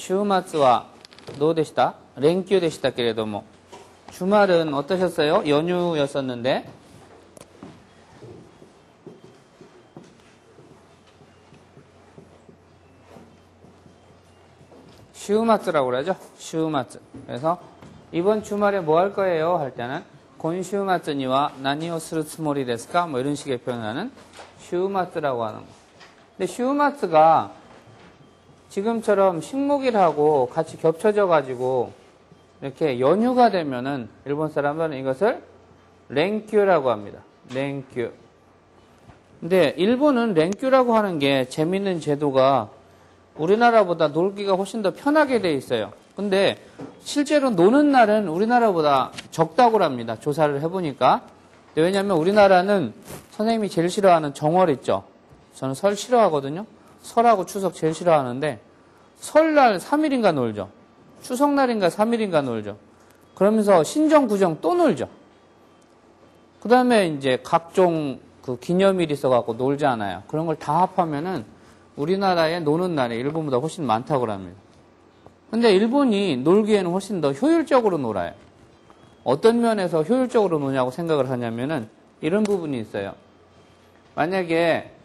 週末はどうでした?連休でしたけれども 주말은 어떠셨어요? 연휴였었는데 슈마츠라고 그러죠. 슈마츠. 그래서 이번 주말에 뭐 할 거예요? 할 때는 곤슈마츠니와 나니오 스루 츠모리 데스까? 뭐 이런 식의 표현하는 슈마츠라고 하는 거. 근데 슈마츠가 지금처럼 식목일하고 같이 겹쳐져 가지고 이렇게 연휴가 되면은 일본 사람들은 이것을 랭큐라고 합니다. 랭큐. 근데 일본은 랭큐라고 하는 게 재밌는 제도가 우리나라보다 놀기가 훨씬 더 편하게 돼 있어요. 근데 실제로 노는 날은 우리나라보다 적다고 합니다. 조사를 해보니까. 왜냐하면 우리나라는 선생님이 제일 싫어하는 정월 있죠. 저는 설 싫어하거든요. 설하고 추석 제일 싫어하는데 설날 3일인가 놀죠. 추석날인가 3일인가 놀죠. 그러면서 신정, 구정 또 놀죠. 그 다음에 이제 각종 그 기념일이 있어갖고 놀잖아요. 그런 걸 다 합하면은 우리나라에 노는 날이 일본보다 훨씬 많다고 합니다. 근데 일본이 놀기에는 훨씬 더 효율적으로 놀아요. 어떤 면에서 효율적으로 노냐고 생각을 하냐면은 이런 부분이 있어요. 만약에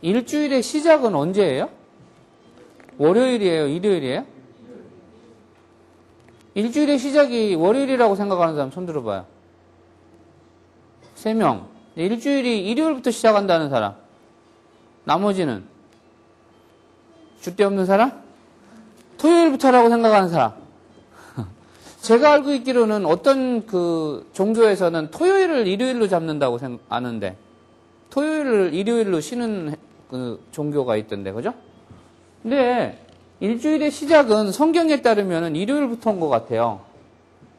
일주일의 시작은 언제예요? 월요일이에요? 일요일이에요? 일주일의 시작이 월요일이라고 생각하는 사람 손 들어봐요. 3명. 일주일이 일요일부터 시작한다는 사람. 나머지는 줏대 없는 사람? 토요일부터라고 생각하는 사람. 제가 알고 있기로는 어떤 그 종교에서는 토요일을 일요일로 잡는다고 아는데 토요일을 일요일로 쉬는 그 종교가 있던데, 그죠? 근데 일주일의 시작은 성경에 따르면 일요일부터인 것 같아요.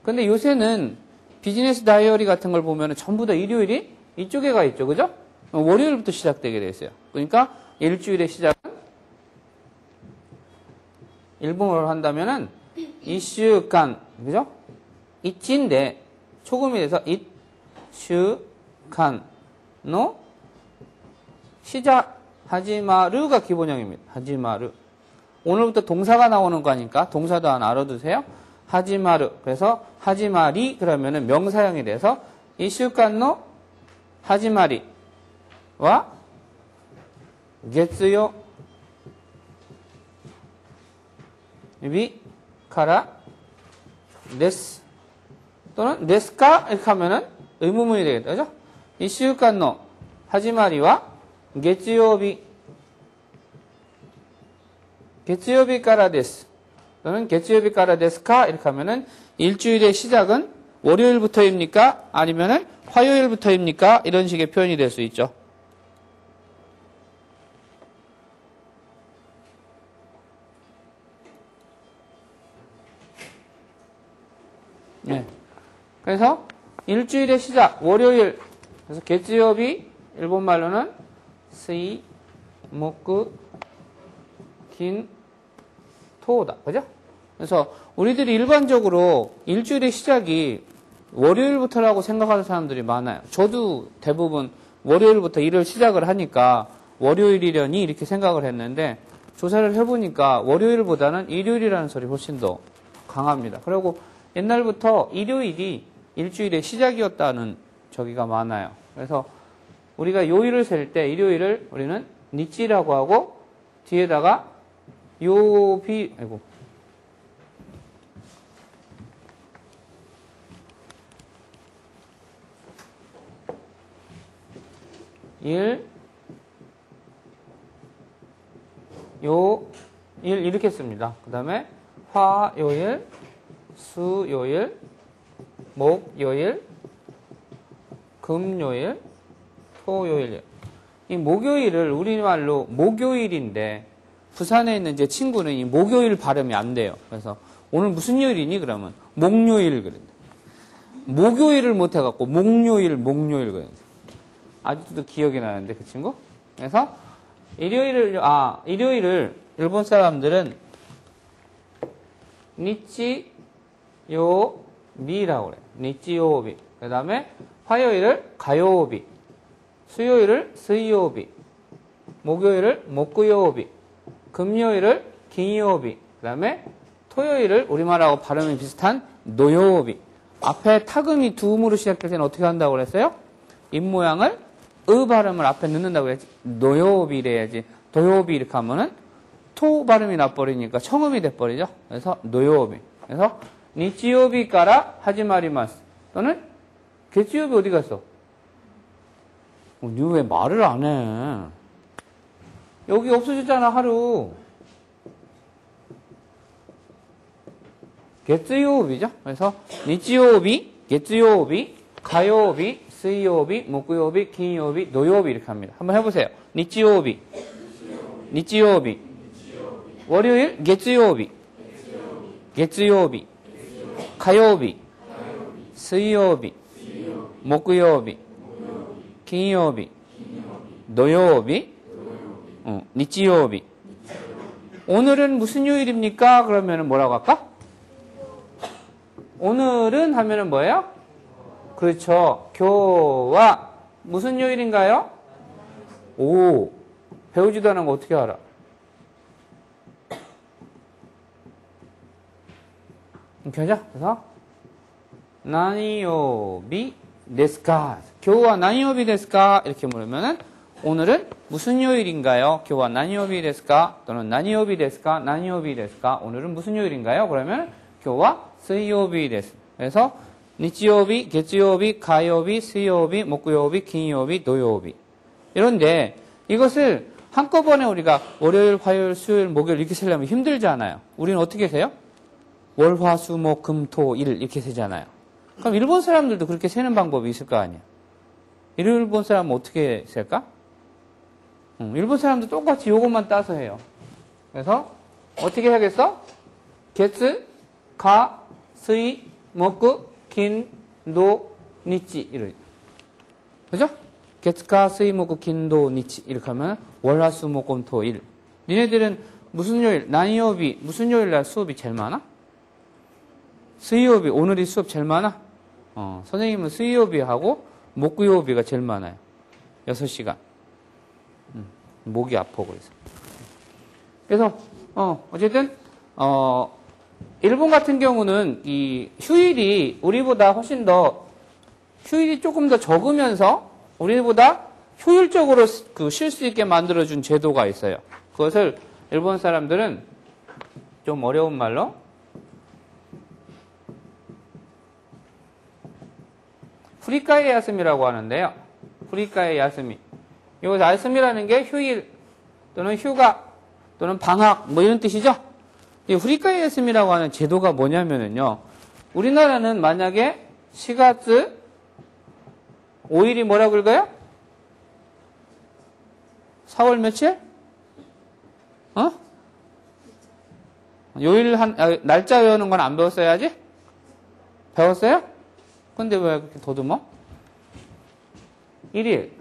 근데 요새는 비즈니스 다이어리 같은 걸 보면 전부 다 일요일이 이쪽에 가 있죠, 그죠? 월요일부터 시작되게 돼 있어요. 그러니까 일주일의 시작은 일본어로 한다면은 이슈간, 그죠? 이치인데 초금이 돼서 이슈간의 시작 하지마르가 기본형입니다. 하지마르. 오늘부터 동사가 나오는 거니까 동사도 하나 알아두세요. 하지마르. 그래서 하지마리 그러면은 명사형이 돼서 이슈간의 하지마리와月曜日からです 또는 ですか? 이렇게 하면은 의문문이 되겠다. 그죠? 1週間の始まりは月曜日からです 또는 月曜日からですか? 이렇게 하면은 일주일의 시작은 월요일부터입니까? 아니면은 화요일부터입니까? 이런 식의 표현이 될 수 있죠. 네. 그래서 일주일의 시작 월요일. 그래서 月曜日 일본 말로는 수이, 목, 긴, 토다. 그죠? 그래서 우리들이 일반적으로 일주일의 시작이 월요일부터라고 생각하는 사람들이 많아요. 저도 대부분 월요일부터 일을 시작을 하니까 월요일이려니 이렇게 생각을 했는데 조사를 해보니까 월요일보다는 일요일이라는 소리 훨씬 더 강합니다. 그리고 옛날부터 일요일이 일주일의 시작이었다는 저기가 많아요. 그래서 우리가 요일을 셀 때 일요일을 우리는 니치라고 하고 뒤에다가 요비, 아이고. 일 이렇게 씁니다. 그 다음에 화요일, 수요일, 목요일, 금요일, 토요일. 이 목요일을 우리말로 목요일인데 부산에 있는 제 친구는 이 목요일 발음이 안 돼요. 그래서 오늘 무슨 요일이니? 그러면 목요일 그랬는데 목요일을 못 해갖고 목요일 그랬는데 아직도 기억이 나는데 그 친구. 그래서 일요일을 일본 사람들은 니치요비라고 그래요. 니치요비. 그 다음에 화요일을 가요비, 수요일을 수요비, 목요일을 목요비, 금요일을 긴요비, 그 다음에 토요일을 우리말하고 발음이 비슷한 노요비. 앞에 타금이 두음으로 시작될 때는 어떻게 한다고 그랬어요? 입 모양을 발음을 앞에 넣는다고 그랬지. 노요비래야지. 도요비 이렇게 하면은 토 발음이 나버리니까 청음이 돼버리죠. 그래서 노요비. 그래서 니치요비까라 하지마리마스. 또는 개치요비 어디 갔어? 니 왜 말을 안 해? 여기 없어졌잖아, 하루. 개츠요비죠. 그래서 니치요비, 개츠요비, 가요비, 수요비, 목요비,金曜日, 노요비 이렇게 합니다. 한번 해보세요. 니치요비, 니치요비, 월요일, 개츠요비, 개츠요비, 가요비, 수요비, 목요비,金曜日, 노요비, 니치요비. 오늘은 무슨 요일입니까? 그러면 뭐라고 할까? 오늘은 하면은 뭐예요? 그렇죠. 교와 무슨 요일인가요? 오, 배우지도 않은 거 어떻게 알아? 이렇게 하자. 그래서 나니요비 데스까? 교와 나니요비 데스까? 이렇게 물으면은 오늘은 무슨 요일인가요? 교와 나니요비 데스까? 또는 나니요비 데스까? 나니요비 데스까? 오늘은 무슨 요일인가요? 그러면 교와 수요비 데스. 그래서 니치요비, 개츠요비, 가요비, 수요비, 목요비,金曜日, 노요비. 이런데 이것을 한꺼번에 우리가 월요일, 화요일, 수요일, 목요일 이렇게 세려면 힘들잖아요. 우리는 어떻게 세요? 월, 화, 수, 목, 금, 토, 일 이렇게 세잖아요. 그럼 일본 사람들도 그렇게 세는 방법이 있을 거 아니에요. 일본 사람은 어떻게 셀까? 일본 사람도 똑같이 요것만 따서 해요. 그래서 어떻게 해야겠어? 개츠, 가, 수이, 목, 긴, 도, 니치 이렇게. 그죠? 개츠카, 수이, 목, 긴, 도, 니치 이렇게 하면 월, 화, 수, 목, 금, 토, 일. 니네들은 무슨 요일, 나니요비 무슨 요일 날 수업이 제일 많아? 수요비 오늘이 수업 제일 많아? 선생님은 수요비하고 목요비가 제일 많아요. 6시간. 목이 아파 그래서. 어쨌든 일본 같은 경우는 이 휴일이 우리보다 훨씬 더 휴일이 조금 더 적으면서 우리보다 효율적으로 쉴 수 있게 만들어준 제도가 있어요. 그것을 일본 사람들은 좀 어려운 말로 후리카이 야스미라고 하는데요. 후리카이 야스미. 이거 야스미라는 게 휴일 또는 휴가 또는 방학 뭐 이런 뜻이죠. 이 후리카이 야스미라고 하는 제도가 뭐냐면은요. 우리나라는 만약에 4월 5일이 뭐라고 읽어요? 4월 며칠? 요일 날짜 외우는 건 안 배웠어야지? 배웠어요? 근데 왜 그렇게 더듬어? 1일,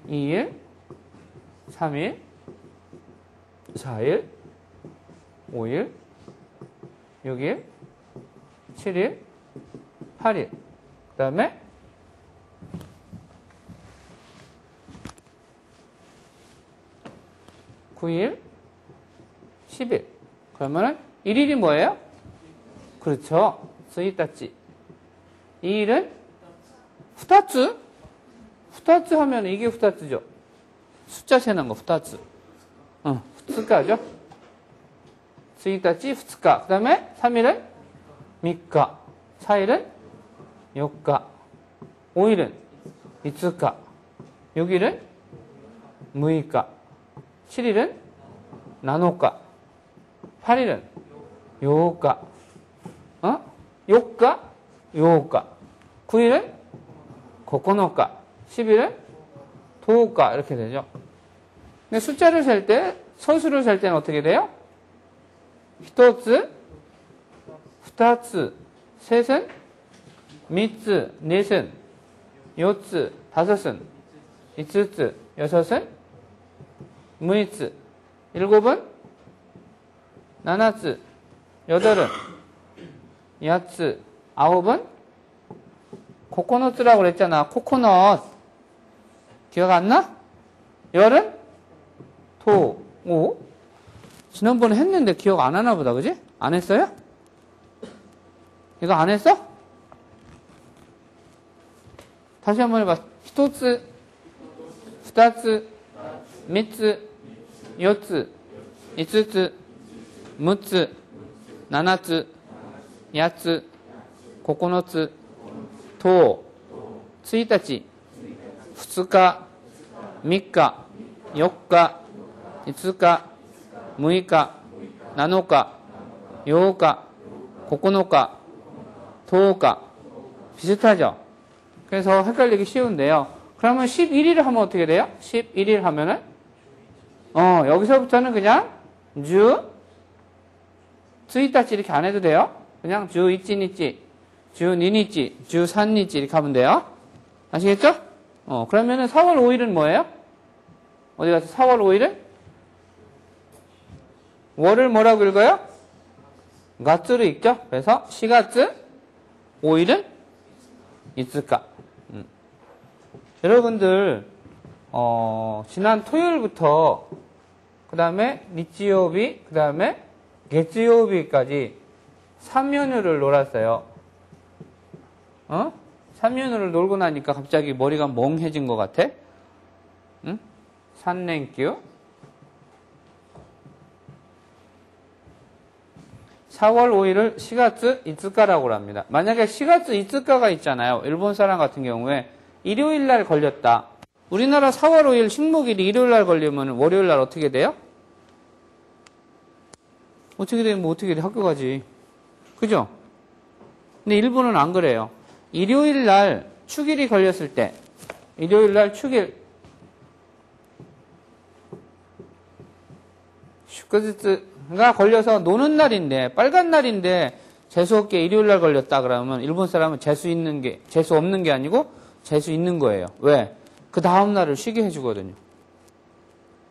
2일, 3일, 4일, 5일, 6일, 7일, 8일. 그 다음에 9일, 10일. 그러면은 1일이 뭐예요? 그렇죠. 스이타치. 2일은 후타츠? 후타츠 하면 이게 후타츠죠. 숫자 세는 거 후타츠. 후츠카죠. 스이타치, 후츠카. 그 다음에 3일은 미카. 4일은 요카. 5일은 이츠카. 6일은 무이카. 7일은 나노카. 8일은 요카. 요카? 요카. 9일은 고코노카. 10일은 도오카. 이렇게 되죠. 근데 숫자를 셀 때, 선수를 셀 때는 어떻게 돼요? 1つ, 2つ, 3은, 3つ, 4은, 4つ, 5은, 5つ, 6은, 6つ, 7은, 7つ, 8은, 8つ, 9은, 코코넛이라고 그랬잖아. 코코넛. 기억 안 나? 열은 토, 오? 지난번에 했는데 기억 안 하나 보다, 그지? 안 했어요? 이거 안 했어? 다시 한번 해봐. 1つ、2つ、3つ、4つ、5つ、6つ、7つ、8つ、9つ、10、1日、2日、3日、4日、5日、6日、7日、8日、9日、10日. 비슷하죠? 그래서 헷갈리기 쉬운데요. 그러면 11일 하면 어떻게 돼요? 11일 하면은 여기서부터는 그냥 주 1일 이렇게 안 해도 돼요. 그냥 주 1日, 주 2日, 주 3日 이렇게 하면 돼요. 아시겠죠? 그러면은 4월 5일은 뭐예요? 어디 가서 4월 5일은? 월을 뭐라고 읽어요? 가츠로 읽죠? 그래서 4月 5일은 이츠까. 여러분들 지난 토요일부터 그 다음에 니치요비, 그 다음에 개츠요비까지 3연휴를 놀았어요. 3연휴를 놀고 나니까 갑자기 머리가 멍해진 것 같아? 응? 3連休? 4월 5일을 4月 5日라고 합니다. 만약에 4月 5日가 있잖아요. 일본 사람 같은 경우에 일요일 날 걸렸다. 우리나라 4월 5일 식목일이 일요일 날 걸리면 월요일 날 어떻게 돼요? 어떻게 되면 뭐 어떻게 돼? 학교 가지. 그죠? 근데 일본은 안 그래요. 일요일 날 축일이 걸렸을 때, 일요일 날 슈크즈가 걸려서 노는 날인데, 빨간 날인데, 재수없게 일요일 날 걸렸다 그러면 일본 사람은 재수 없는 게 아니고 재수 있는 거예요. 왜? 그 다음 날을 쉬게 해주거든요.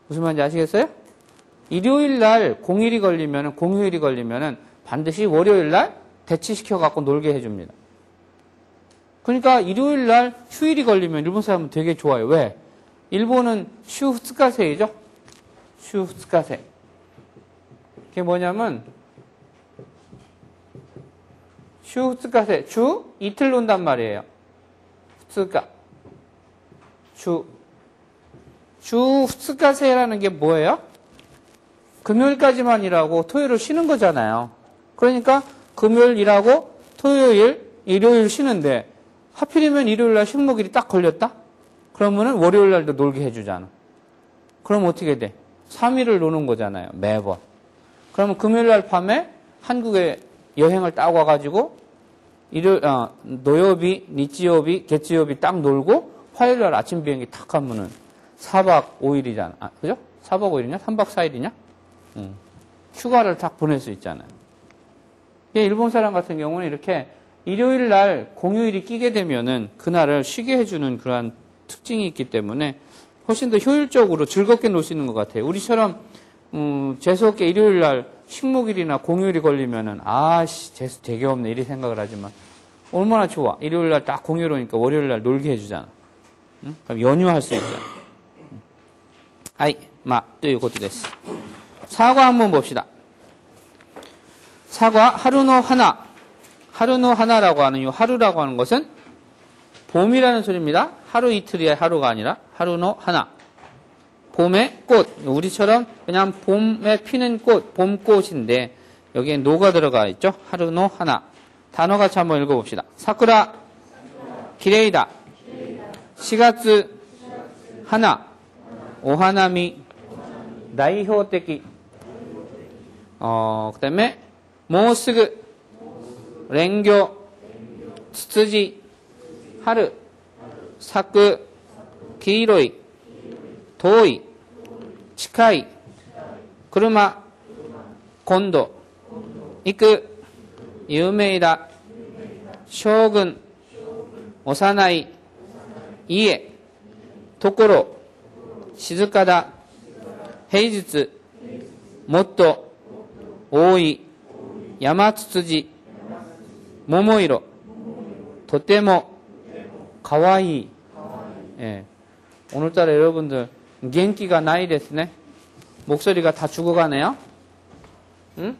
무슨 말인지 아시겠어요? 일요일 날 공휴일이 걸리면은 반드시 월요일 날 대치시켜갖고 놀게 해줍니다. 그러니까 일요일 날 휴일이 걸리면 일본 사람은 되게 좋아요. 왜? 일본은 슈2日制죠? 슈2日制. 그게 뭐냐면 슈2日制, 주 이틀 논단 말이에요. 2日. 주 2日制라는 게 뭐예요? 금요일까지만 일하고 토요일을 쉬는 거잖아요. 그러니까 금요일 일하고 토요일, 일요일 쉬는데 하필이면 일요일 날 식목일이 딱 걸렸다? 그러면은 월요일 날도 놀게 해주잖아. 그럼 어떻게 돼? 3일을 노는 거잖아요. 매번. 그러면 금요일 날 밤에 한국에 여행을 딱 와가지고 노요비, 니치요비, 개츠요비 딱 놀고 화요일 날 아침 비행기 탁 하면은 4박 5일이잖아. 그죠? 4박 5일이냐? 3박 4일이냐? 휴가를 딱 보낼 수 있잖아요. 일본 사람 같은 경우는 이렇게 일요일 날 공휴일이 끼게 되면은 그날을 쉬게 해주는 그러한 특징이 있기 때문에 훨씬 더 효율적으로 즐겁게 놀 수 있는 것 같아요. 우리처럼 재수없게 일요일 날 식목일이나 공휴일이 걸리면은 재수 되게 없네 이리 생각을 하지만 얼마나 좋아. 일요일 날 딱 공휴일 오니까 월요일 날 놀게 해주잖아. 그럼 연휴할 수 있잖아. 또いうことです. 사과 한번 봅시다. 사과 하루노 하나. 하루노 하나라고 하는 이 하루라고 하는 것은 봄이라는 소리입니다. 하루 이틀의 하루가 아니라 하루노 하나. 봄의 꽃. 우리처럼 그냥 봄에 피는 꽃, 봄꽃인데 여기에 노가 들어가 있죠. 하루노 하나. 단어 같이 한번 읽어봅시다. 사쿠라, 기레이다. 4月, 하나, 오하나미, 다이효的. 그 다음에, 모우스그, 랭교, 츠츠지, 하루, 사쿠, 기이로이, 도이, 치카이, 쿠르마, 콘도, 이쿠, 유메이다, 쇼군, 오사나이, 이에, 도코로, 시즈카다, 헤이즈츠, 모토, 오이, 야마츠츠지, 모모이로, 도테모, 가와이. 예. 오늘따라 여러분들, gen기가 나이ですね. 목소리가 다 죽어가네요. 응?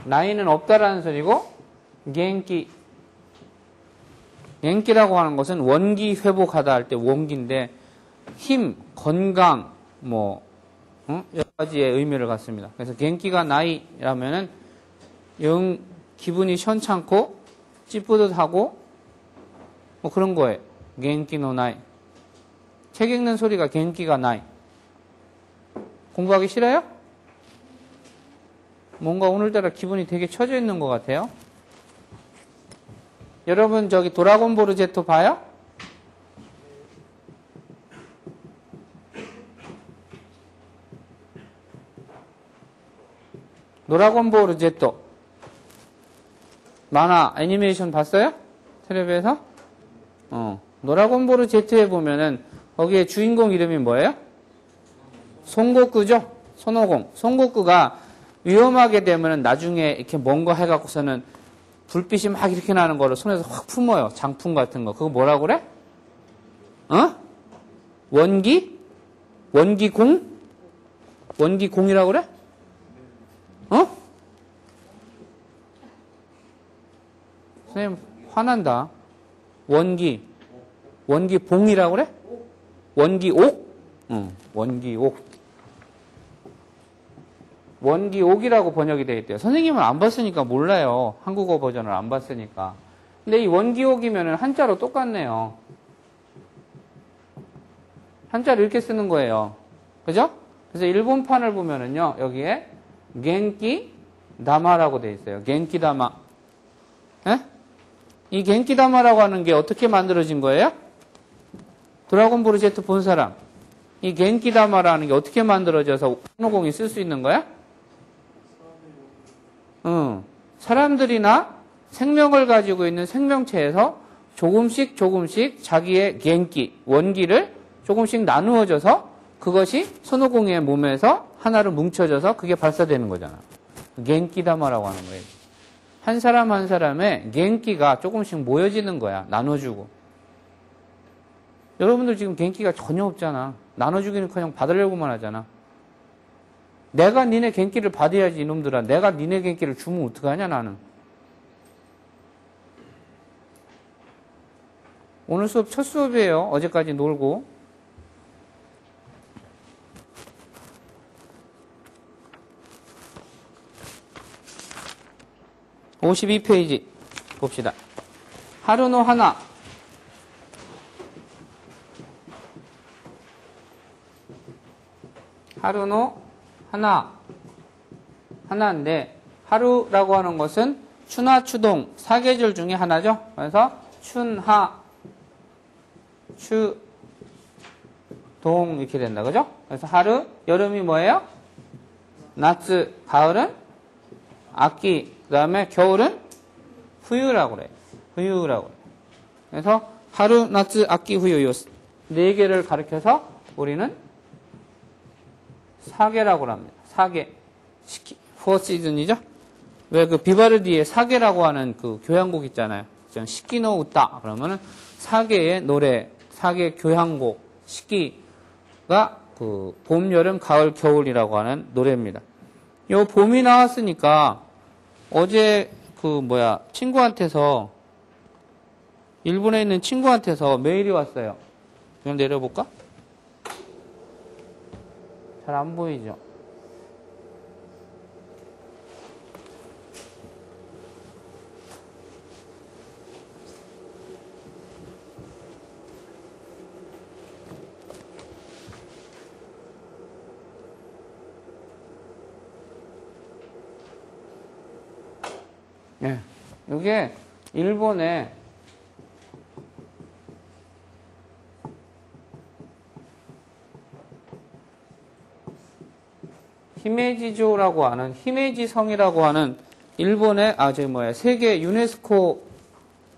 나이는 없다라는 소리고, 겐기라고 하는 것은 원기 회복하다 할 때 원기인데, 힘, 건강, 뭐, 여러 가지의 의미를 갖습니다. 그래서 겐기가 나이라면은, 영, 기분이 현찮고, 찌뿌듯하고, 뭐 그런 거예요. 겐기노 나이. 책 읽는 소리가 겐기가 나이. 공부하기 싫어요? 뭔가 오늘따라 기분이 되게 처져 있는 것 같아요. 여러분 저기 드라곤볼 Z 봐요? 드라곤볼 Z 만화 애니메이션 봤어요? 텔레비에서? 드라곤볼 Z에 보면은 거기에 주인공 이름이 뭐예요? 손고쿠죠? 손오공. 손고쿠가 위험하게 되면은 나중에 이렇게 뭔가 해갖고서는 불빛이 막 이렇게 나는 거를 손에서 확 품어요. 장풍 같은 거. 그거 뭐라고 그래? 원기? 원기공? 원기공이라고 그래? 선생님, 화난다. 원기봉이라고 그래? 원기옥? 원기옥. 원기옥이라고 번역이 되어 있대요. 선생님은 안 봤으니까 몰라요. 한국어 버전을 안 봤으니까. 근데 이 원기옥이면은 한자로 똑같네요. 한자를 이렇게 쓰는 거예요. 그죠? 그래서 일본판을 보면은요, 여기에 겐키 다마라고 되어 있어요. 겐키 다마. 예? 이 겐키 다마라고 하는 게 어떻게 만들어진 거예요? 드라곤볼 Z 본 사람. 이 겐키 다마라는 게 어떻게 만들어져서 손오공이 쓸 수 있는 거야? 사람들이나 생명을 가지고 있는 생명체에서 조금씩 자기의 겐키, 원기를 조금씩 나누어져서 그것이 손오공의 몸에서 하나로 뭉쳐져서 그게 발사되는 거잖아. 겐키다마라고 하는 거예요. 한 사람 한 사람의 겐키가 조금씩 모여지는 거야. 나눠주고. 여러분들 지금 겐키가 전혀 없잖아. 나눠주기는 그냥 받으려고만 하잖아. 내가 니네 겐키를 받아야지 이놈들아. 내가 니네 겐키를 주면 어떡하냐 나는. 오늘 수업 첫 수업이에요. 어제까지 놀고. (52페이지) 봅시다. 하루노 하나. 하루노 하나인데, 하루라고 하는 것은 춘하, 추동, 사계절 중에 하나죠. 그래서 춘하, 추, 동 이렇게 된다. 그죠? 그래서 하루, 여름이 뭐예요? 나츠, 가을은 악기, 그 다음에 겨울은 후유라고 그래요. 후유라고 그래요. 그래서 하루, 나츠, 악기, 후유 요 네 개를 가리켜서 우리는 사계라고 합니다. 사계. 포 시즌이죠? 왜 그 비바르디의 사계라고 하는 그 교향곡 있잖아요. 시키노 우따. 그러면은 사계의 노래, 사계 교향곡, 시키가 그 봄, 여름, 가을, 겨울이라고 하는 노래입니다. 요 봄이 나왔으니까 어제 친구한테서, 일본에 있는 친구한테서 메일이 왔어요. 좀 내려볼까? 잘 안 보이죠? 예. 이게 일본의 히메지조라고 하는, 히메지성이라고 하는 일본의 세계 유네스코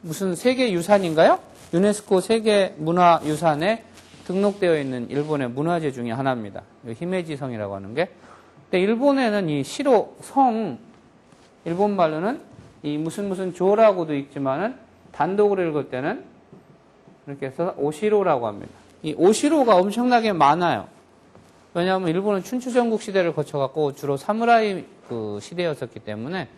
무슨 세계 유산인가요? 유네스코 세계 문화유산에 등록되어 있는 일본의 문화재 중에 하나입니다. 히메지성이라고 하는 게. 근데 일본에는 이 시로 성, 일본 말로는 이 무슨 조라고도 있지만은 단독으로 읽을 때는 이렇게 해서 오시로라고 합니다. 이 오시로가 엄청나게 많아요. 왜냐하면 일본은 춘추 전국 시대를 거쳐갖고 주로 사무라이 그 시대였었기 때문에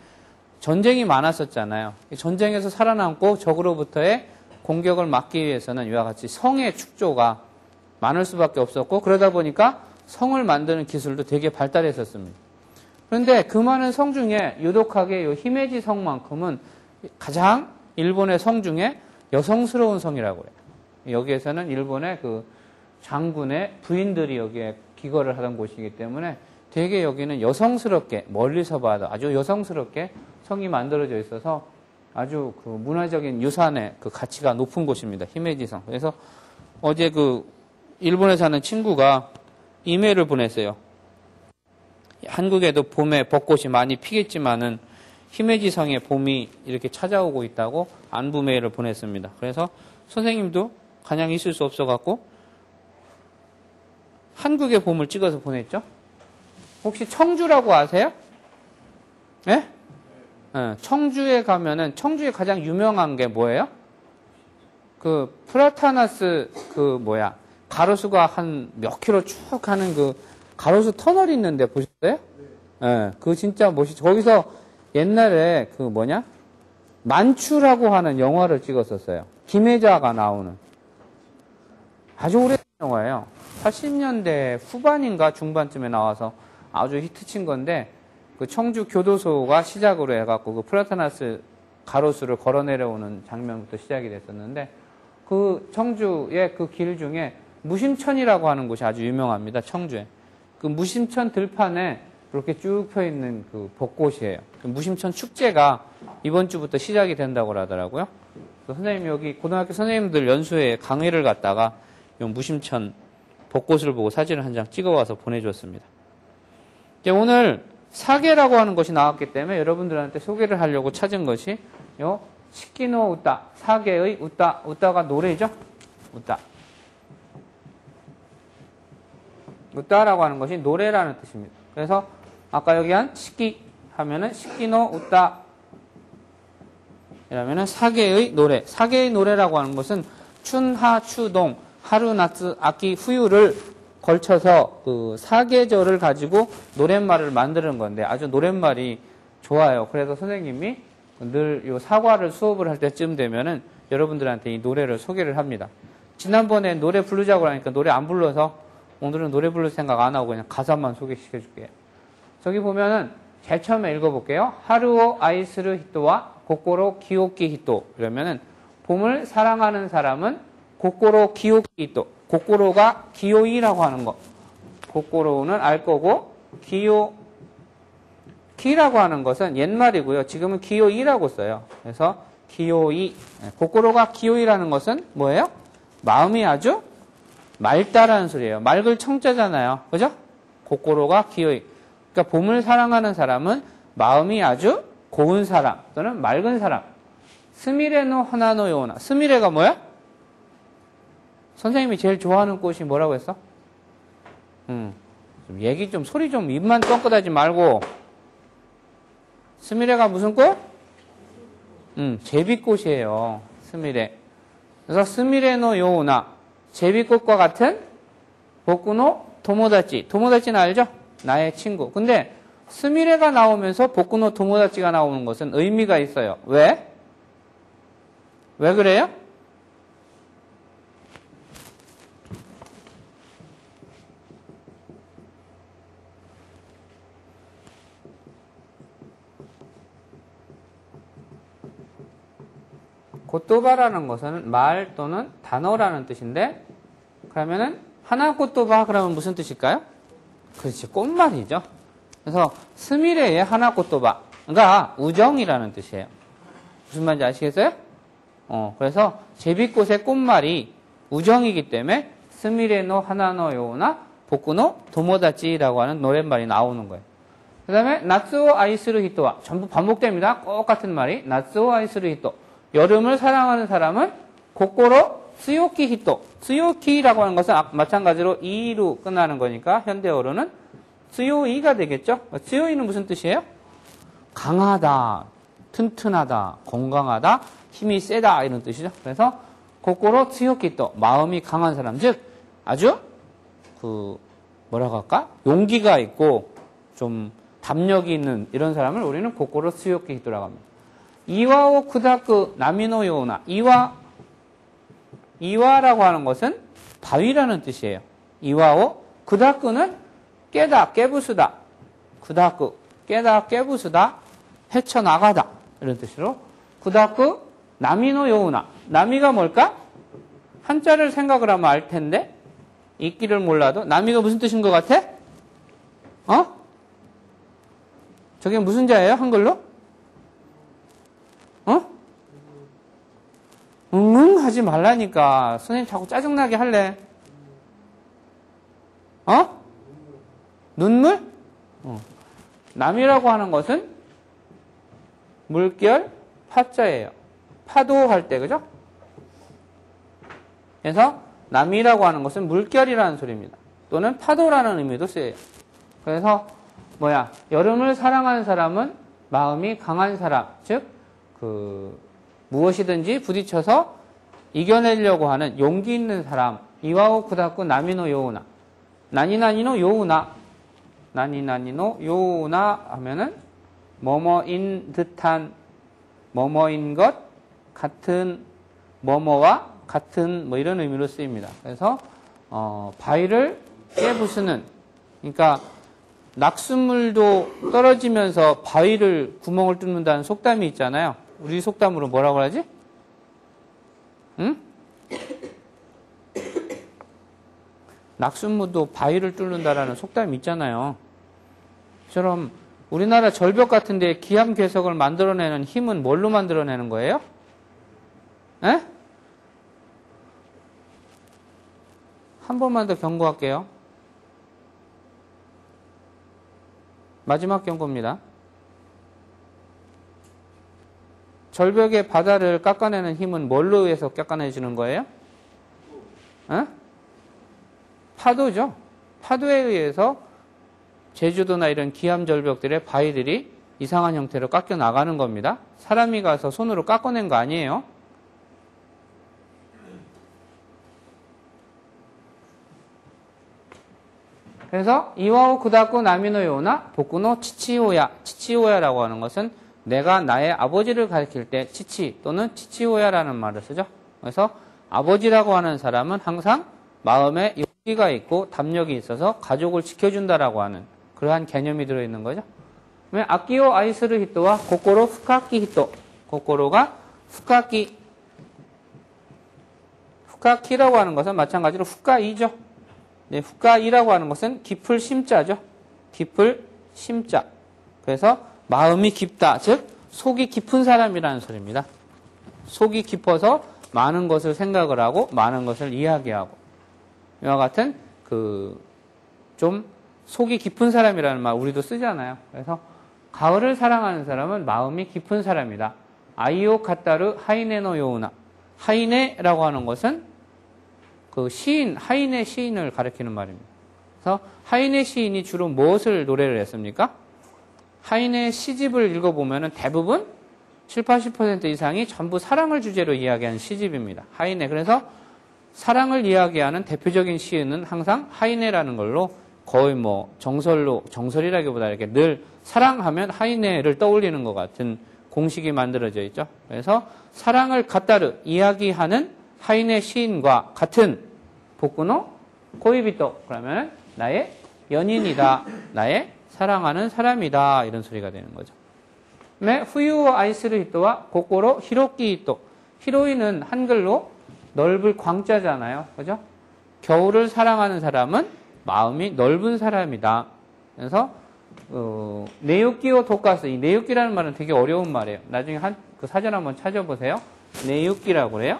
전쟁이 많았었잖아요. 전쟁에서 살아남고 적으로부터의 공격을 막기 위해서는 이와 같이 성의 축조가 많을 수밖에 없었고, 그러다 보니까 성을 만드는 기술도 되게 발달했었습니다. 그런데 그 많은 성 중에 유독하게 이 히메지 성만큼은 가장 일본의 성 중에 여성스러운 성이라고 해요. 여기에서는 일본의 그 장군의 부인들이 여기에 기거를 하던 곳이기 때문에 되게 여기는 여성스럽게, 멀리서 봐도 아주 여성스럽게 성이 만들어져 있어서 아주 그 문화적인 유산의 그 가치가 높은 곳입니다. 히메지성. 그래서 어제 그 일본에 사는 친구가 이메일을 보냈어요. 한국에도 봄에 벚꽃이 많이 피겠지만은 히메지성에 봄이 이렇게 찾아오고 있다고 안부 메일을 보냈습니다. 그래서 선생님도 가냥 있을 수 없어갖고 한국의 봄을 찍어서 보냈죠. 혹시 청주라고 아세요? 예? 네? 청주에 가면은 청주에 가장 유명한 게 뭐예요? 그 프라타나스 그 뭐야 가로수가 한 몇 킬로 쭉 가는 그 가로수 터널이 있는데 보셨어요? 네, 그거 진짜 멋있죠. 거기서 옛날에 그 뭐냐 만추라고 하는 영화를 찍었었어요. 김혜자가 나오는 아주 오래된 영화예요. 80년대 후반인가 중반쯤에 나와서 아주 히트친 건데 그 청주 교도소가 시작으로 해갖고 그 플라타나스 가로수를 걸어 내려오는 장면부터 시작이 됐었는데 그 청주의 그 길 중에 무심천이라고 하는 곳이 아주 유명합니다. 청주에. 그 무심천 들판에 이렇게 쭉 펴 있는 그 벚꽃이에요. 그 무심천 축제가 이번 주부터 시작이 된다고 하더라고요. 선생님 여기 고등학교 선생님들 연수회 강의를 갔다가 이 무심천 벚꽃을 보고 사진을 한 장 찍어와서 보내줬습니다. 이제 오늘 사계라고 하는 것이 나왔기 때문에 여러분들한테 소개를 하려고 찾은 것이 요 시키노 우따, 사계의 우따, 우따가 노래죠? 우따. 우따라고 하는 것이 노래라는 뜻입니다. 그래서 아까 여기 한 시키 하면은 시키노 우따 이라면은 사계의 노래. 사계의 노래라고 하는 것은 춘, 하, 추, 동, 하루, 나츠, 아키, 후유를 걸쳐서 그 사계절을 가지고 노랫말을 만드는 건데 아주 노랫말이 좋아요. 그래서 선생님이 늘 요 사과를 수업을 할 때쯤 되면은 여러분들한테 이 노래를 소개를 합니다. 지난번에 노래 부르자고 하니까 노래 안 불러서 오늘은 노래 부를 생각 안 하고 그냥 가사만 소개시켜 줄게요. 저기 보면은 제일 처음에 읽어볼게요. 하루오 아이스르 히토와 고코로 기오키 히토. 그러면은 봄을 사랑하는 사람은 고코로 기오키 히토. 고코로가 기요이라고 하는 거. 고코로는 알 거고 기요키라고 하는 것은 옛말이고요. 지금은 기요이라고 써요. 그래서 기요이. 고코로가 기요이라는 것은 뭐예요? 마음이 아주 맑다라는 소리예요. 맑을 청자잖아요. 그죠? 고코로가 기요이. 그러니까 봄을 사랑하는 사람은 마음이 아주 고운 사람 또는 맑은 사람. 스미레노 하나노 요나. 스미레가 뭐야? 선생님이 제일 좋아하는 꽃이 뭐라고 했어? 좀 얘기 좀 소리 좀 입만 뻥끗하지 말고. 스미레가 무슨 꽃? 제비꽃이에요. 스미레. 그래서 스미레노 요나. 제비꽃과 같은 보쿠노 도모다치. 도모다치는 알죠? 나의 친구. 근데 스미레가 나오면서 보쿠노 도모다치가 나오는 것은 의미가 있어요. 왜? 왜 그래요? 고토바라는 것은 말 또는 단어라는 뜻인데 그러면은 하나 고토바 그러면 무슨 뜻일까요? 그렇지, 꽃말이죠. 그래서 스미레의 하나 고토바가 우정이라는 뜻이에요. 무슨 말인지 아시겠어요? 그래서 제비꽃의 꽃말이 우정이기 때문에 스미레노 하나노 요나 보쿠노 도모다치라고 하는 노랫말이 나오는 거예요. 그 다음에 나츠오 아이스루 히토와 전부 반복됩니다. 똑같은 말이 나츠오 아이스루 히토. 여름을 사랑하는 사람은 고코로 츠요키 히토. 츠요키라고 하는 것은 마찬가지로 이로 끝나는 거니까 현대어로는 츠요이가 되겠죠. 츠요이는 무슨 뜻이에요? 강하다, 튼튼하다, 건강하다, 힘이 세다 이런 뜻이죠. 그래서 고코로 츠요키 또 마음이 강한 사람, 즉 아주 뭐라고 할까? 용기가 있고 좀 담력이 있는 이런 사람을 우리는 고코로 츠요키 히토라고 합니다. 이와오 쿠다쿠 나미노 요나. 이와라고 하는 것은 바위라는 뜻이에요. 이와오 쿠다쿠는 깨다, 깨부수다. 쿠다쿠 깨다, 깨부수다. 헤쳐나가다. 이런 뜻으로 쿠다쿠 나미노 요나. 나미가 뭘까? 한자를 생각을 하면 알 텐데 읽기를 몰라도 나미가 무슨 뜻인 것 같아? 저게 무슨 자예요? 한글로? 하지 말라니까. 선생님 자꾸 짜증나게 할래. 눈물? 남이라고 하는 것은 물결, 파자예요. 파도할 때, 그죠? 그래서 남이라고 하는 것은 물결이라는 소리입니다. 또는 파도라는 의미도 쓰여요. 그래서 여름을 사랑하는 사람은 마음이 강한 사람, 즉 무엇이든지 부딪혀서 이겨내려고 하는 용기 있는 사람. 이와오 쿠다쿠 나미노 요우나. 나니나니노 요우나. 나니나니노 요우나 하면은 뭐뭐인 듯한, 뭐뭐인 것, 같은, 뭐뭐와 같은 이런 의미로 쓰입니다. 그래서 바위를 깨부수는, 그러니까 낙수물도 떨어지면서 바위를 구멍을 뚫는다는 속담이 있잖아요. 우리 속담으로 뭐라고 하지? 응? 낙수물도 바위를 뚫는다라는 속담이 있잖아요. 처럼 우리나라 절벽 같은 데 기암괴석을 만들어내는 힘은 뭘로 만들어내는 거예요? 에? 한 번만 더 경고할게요. 마지막 경고입니다. 절벽의 바다를 깎아내는 힘은 뭘로 의해서 깎아내주는 거예요? 파도죠. 파도에 의해서 제주도나 이런 기암절벽들의 바위들이 이상한 형태로 깎여 나가는 겁니다. 사람이 가서 손으로 깎아낸 거 아니에요. 그래서 이와오 쿠다쿠 나미노 요나 보쿠노 치치오야. 치치오야라고 하는 것은 내가 나의 아버지를 가리킬 때 치치 또는 치치오야라는 말을 쓰죠. 그래서 아버지라고 하는 사람은 항상 마음에 용기가 있고 담력이 있어서 가족을 지켜준다라고 하는 그러한 개념이 들어있는 거죠. 아끼오 아이스르 히토와 고코로 푸카키 히토. 고코로가 푸카키. 푸카키라고 하는 것은 마찬가지로 푸카이죠. 네, 푸카이라고 하는 것은 깊을 심자죠. 깊을 심자. 그래서 마음이 깊다. 즉 속이 깊은 사람이라는 소리입니다. 속이 깊어서 많은 것을 생각을 하고 많은 것을 이야기하고 이와 같은 좀 속이 깊은 사람이라는 말 우리도 쓰잖아요. 그래서 가을을 사랑하는 사람은 마음이 깊은 사람이다. 아이오 카타르 하이네노 요우나. 하이네라고 하는 것은 시인, 하이네 시인을 가리키는 말입니다. 그래서 하이네 시인이 주로 무엇을 노래를 했습니까? 하이네 시집을 읽어보면 대부분 7, 80% 이상이 전부 사랑을 주제로 이야기한 시집입니다. 하이네. 그래서 사랑을 이야기하는 대표적인 시인은 항상 하이네라는 걸로 거의 정설이라기보다 이렇게 늘 사랑하면 하이네를 떠올리는 것 같은 공식이 만들어져 있죠. 그래서 사랑을 갖다르 이야기하는 하이네 시인과 같은 보쿠노 코이비토. 그러면 나의 연인이다. 나의 사랑하는 사람이다. 이런 소리가 되는 거죠. 후유오 아이스르 히토와 고코로 히로키 히토. 히로이는 한글로 넓을 광자잖아요. 그죠? 겨울을 사랑하는 사람은 마음이 넓은 사람이다. 그래서 네유키오 도카스. 이 네유키라는 말은 되게 어려운 말이에요. 나중에 그 사전 한번 찾아보세요. 네유키라고 그래요.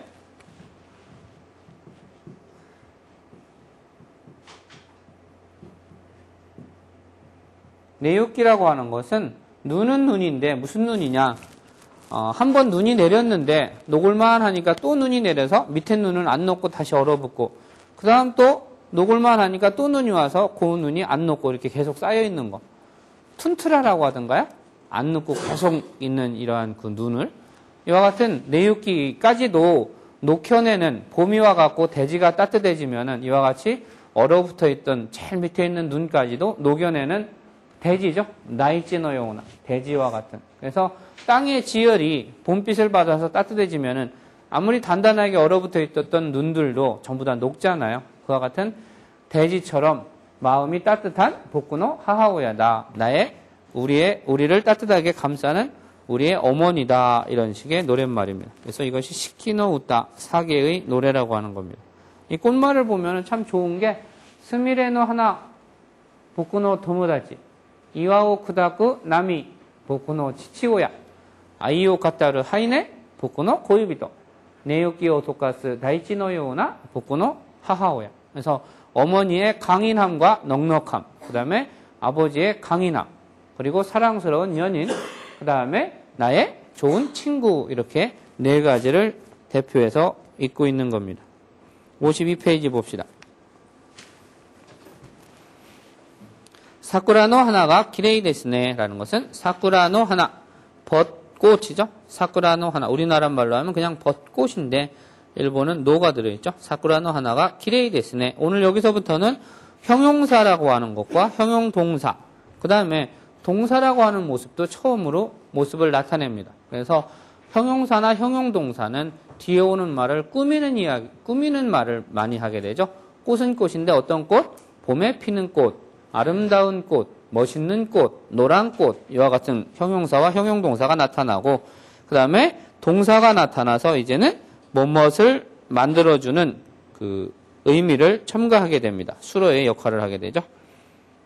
네유키라고 하는 것은 눈은 눈인데 무슨 눈이냐? 한번 눈이 내렸는데 녹을만 하니까 또 눈이 내려서 밑에 눈은 안 녹고 다시 얼어붙고 그 다음 또 녹을만 하니까 또 눈이 와서 그 눈이 안 녹고 이렇게 계속 쌓여 있는 거. 툰트라라고 하던가요? 안 녹고 계속 있는 이러한 그 눈을 이와 같은 네유키까지도 녹현에는 봄이와 같고 대지가 따뜻해지면은 이와 같이 얼어붙어 있던 제일 밑에 있는 눈까지도 녹현에는 대지죠. 나이찌노요나 대지와 같은. 그래서 땅의 지열이 봄빛을 받아서 따뜻해지면은 아무리 단단하게 얼어붙어 있었던 눈들도 전부 다 녹잖아요. 그와 같은 대지처럼 마음이 따뜻한 복구노 하하오야다. 우리를 따뜻하게 감싸는 우리의 어머니다. 이런 식의 노랫말입니다. 그래서 이것이 시키노 우따, 사계의 노래라고 하는 겁니다. 이 꽃말을 보면 참 좋은 게 스미레노 하나, 복구노 도모다치, 이와오 쿠다쿠 나미, 복구노 치치오야, 아이오 카타르 하이네, 복구노 고유비토, 네요키오 토카스 다이치노 요나, 복구노 하하오야. 그래서 어머니의 강인함과 넉넉함, 그 다음에 아버지의 강인함, 그리고 사랑스러운 연인, 그 다음에 나의 좋은 친구, 이렇게 네 가지를 대표해서 읽고 있는 겁니다. 52페이지 봅시다. 사쿠라노 하나가 기레이 데스네 라는 것은 사쿠라노 하나, 벚꽃이죠. 사쿠라노 하나, 우리나라 말로 하면 그냥 벚꽃인데 일본은 노가 들어있죠. 사쿠라노 하나가 기레이 데스네. 오늘 여기서부터는 형용사라고 하는 것과 형용동사, 그 다음에 동사라고 하는 모습도 처음으로 모습을 나타냅니다. 그래서 형용사나 형용동사는 뒤에 오는 말을 꾸미는 말을 많이 하게 되죠. 꽃은 꽃인데 어떤 꽃? 봄에 피는 꽃, 아름다운 꽃, 멋있는 꽃, 노란 꽃, 이와 같은 형용사와 형용동사가 나타나고, 그 다음에 동사가 나타나서 이제는 뭐뭇을 만들어주는 그 의미를 첨가하게 됩니다. 수로의 역할을 하게 되죠.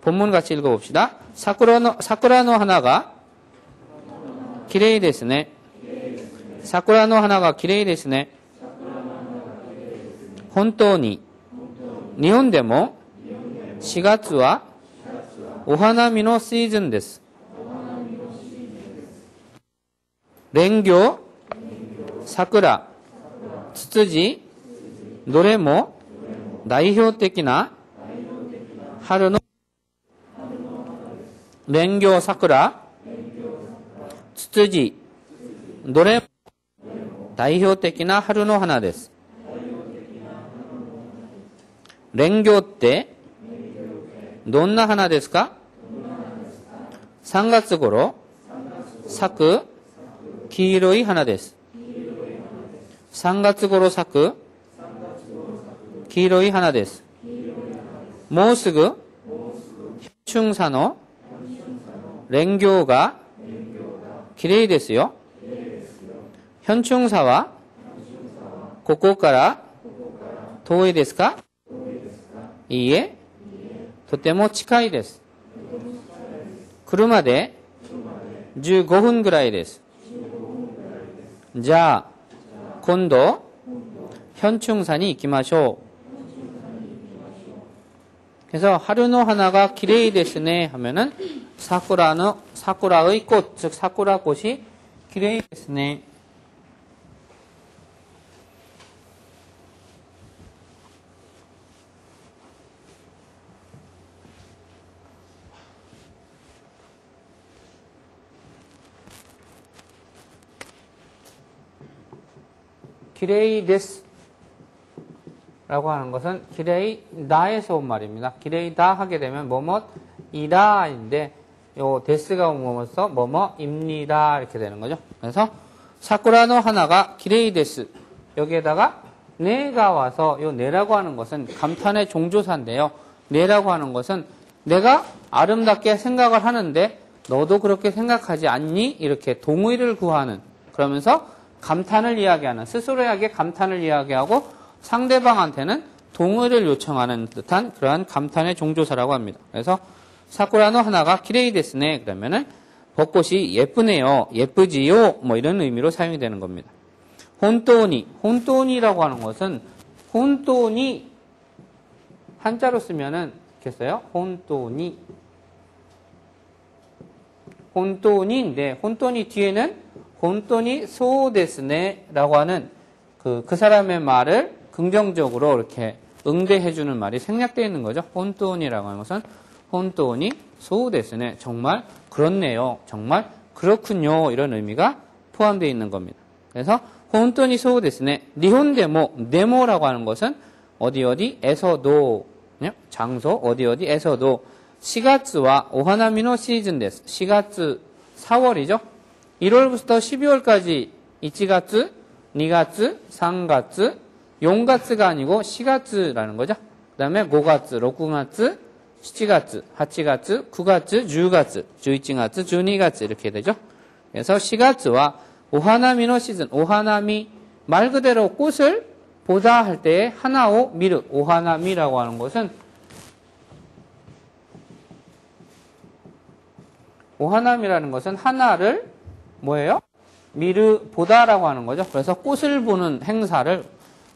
본문 같이 읽어봅시다. 사쿠라노 하나가 기레이 데스네. 사쿠라노 하나가 기레이 데스네. 혼토니 일본에도 4月はお花見のシーズンです。レンギョウ、桜、ツツジ、どれも代表的な春のレンギョウ、桜、ツツジ、どれも代表的な春の花です。レンギョウってどんな花ですか？ 3月頃咲く黄色い花です。3月頃咲く黄色い花です。もうすぐ春夏のレンギョウがきれいですよ。春夏はここから遠いですか？いいえ、とても近いです。車で15分ぐらいです。じゃあ今度현충산に行きましょう。 그래서 하루노 하나가 기레이 데스네 하면은 사쿠라의 꽃, 즉 사쿠라 꽃이 기레이 데스네. 기레이 데스 라고 하는 것은 기레이 다에서 온 말입니다. 기레이 다 하게 되면 뭐뭐이다인데 요 데스가 뭐뭐서 뭐뭐입니다 이렇게 되는 거죠. 그래서 사쿠라노 하나가 기레이 데스, 여기에다가 네가 와서 요 네라고 하는 것은 감탄의 종조사인데요. 네라고 하는 것은 내가 아름답게 생각을 하는데 너도 그렇게 생각하지 않니? 이렇게 동의를 구하는, 그러면서 감탄을 이야기하는, 스스로에게 감탄을 이야기하고 상대방한테는 동의를 요청하는 듯한 그러한 감탄의 종조사라고 합니다. 그래서 사쿠라노 하나가 기레이 데스네 그러면은 벚꽃이 예쁘네요, 예쁘지요, 뭐 이런 의미로 사용이 되는 겁니다. 혼토니라고 하는 것은 혼토니 한자로 쓰면은 이렇게 써요. 혼토니인데 혼토니 뒤에는 혼토니 소데스네 라고 하는 그 사람의 말을 긍정적으로 이렇게 응대해주는 말이 생략되어 있는 거죠. 혼토니라고 하는 것은 혼토니 소데스네, 정말 그렇네요, 정말 그렇군요, 이런 의미가 포함되어 있는 겁니다. 그래서 本当にそうですね. 일본에도 데모라고 하는 것은 어디에서도 장소 어디에서도 4月와 오하나미노 시즌です. 4月 4월이죠. 1월부터 12월까지 1月, 2月, 3月, 4月가 아니고 4月라는 거죠. 그다음에 5月, 6月, 7月, 8月, 9月, 10月, 11月, 12月이렇게 되죠. 그래서 4月와 오하나미노 시즌, 오하나미 말 그대로 꽃을 보다 할 때에 하나오 미르, 오하나미라고 하는 것은 오하나미라는 것은 하나를 뭐예요? 미르 보다라고 하는 거죠. 그래서 꽃을 보는 행사를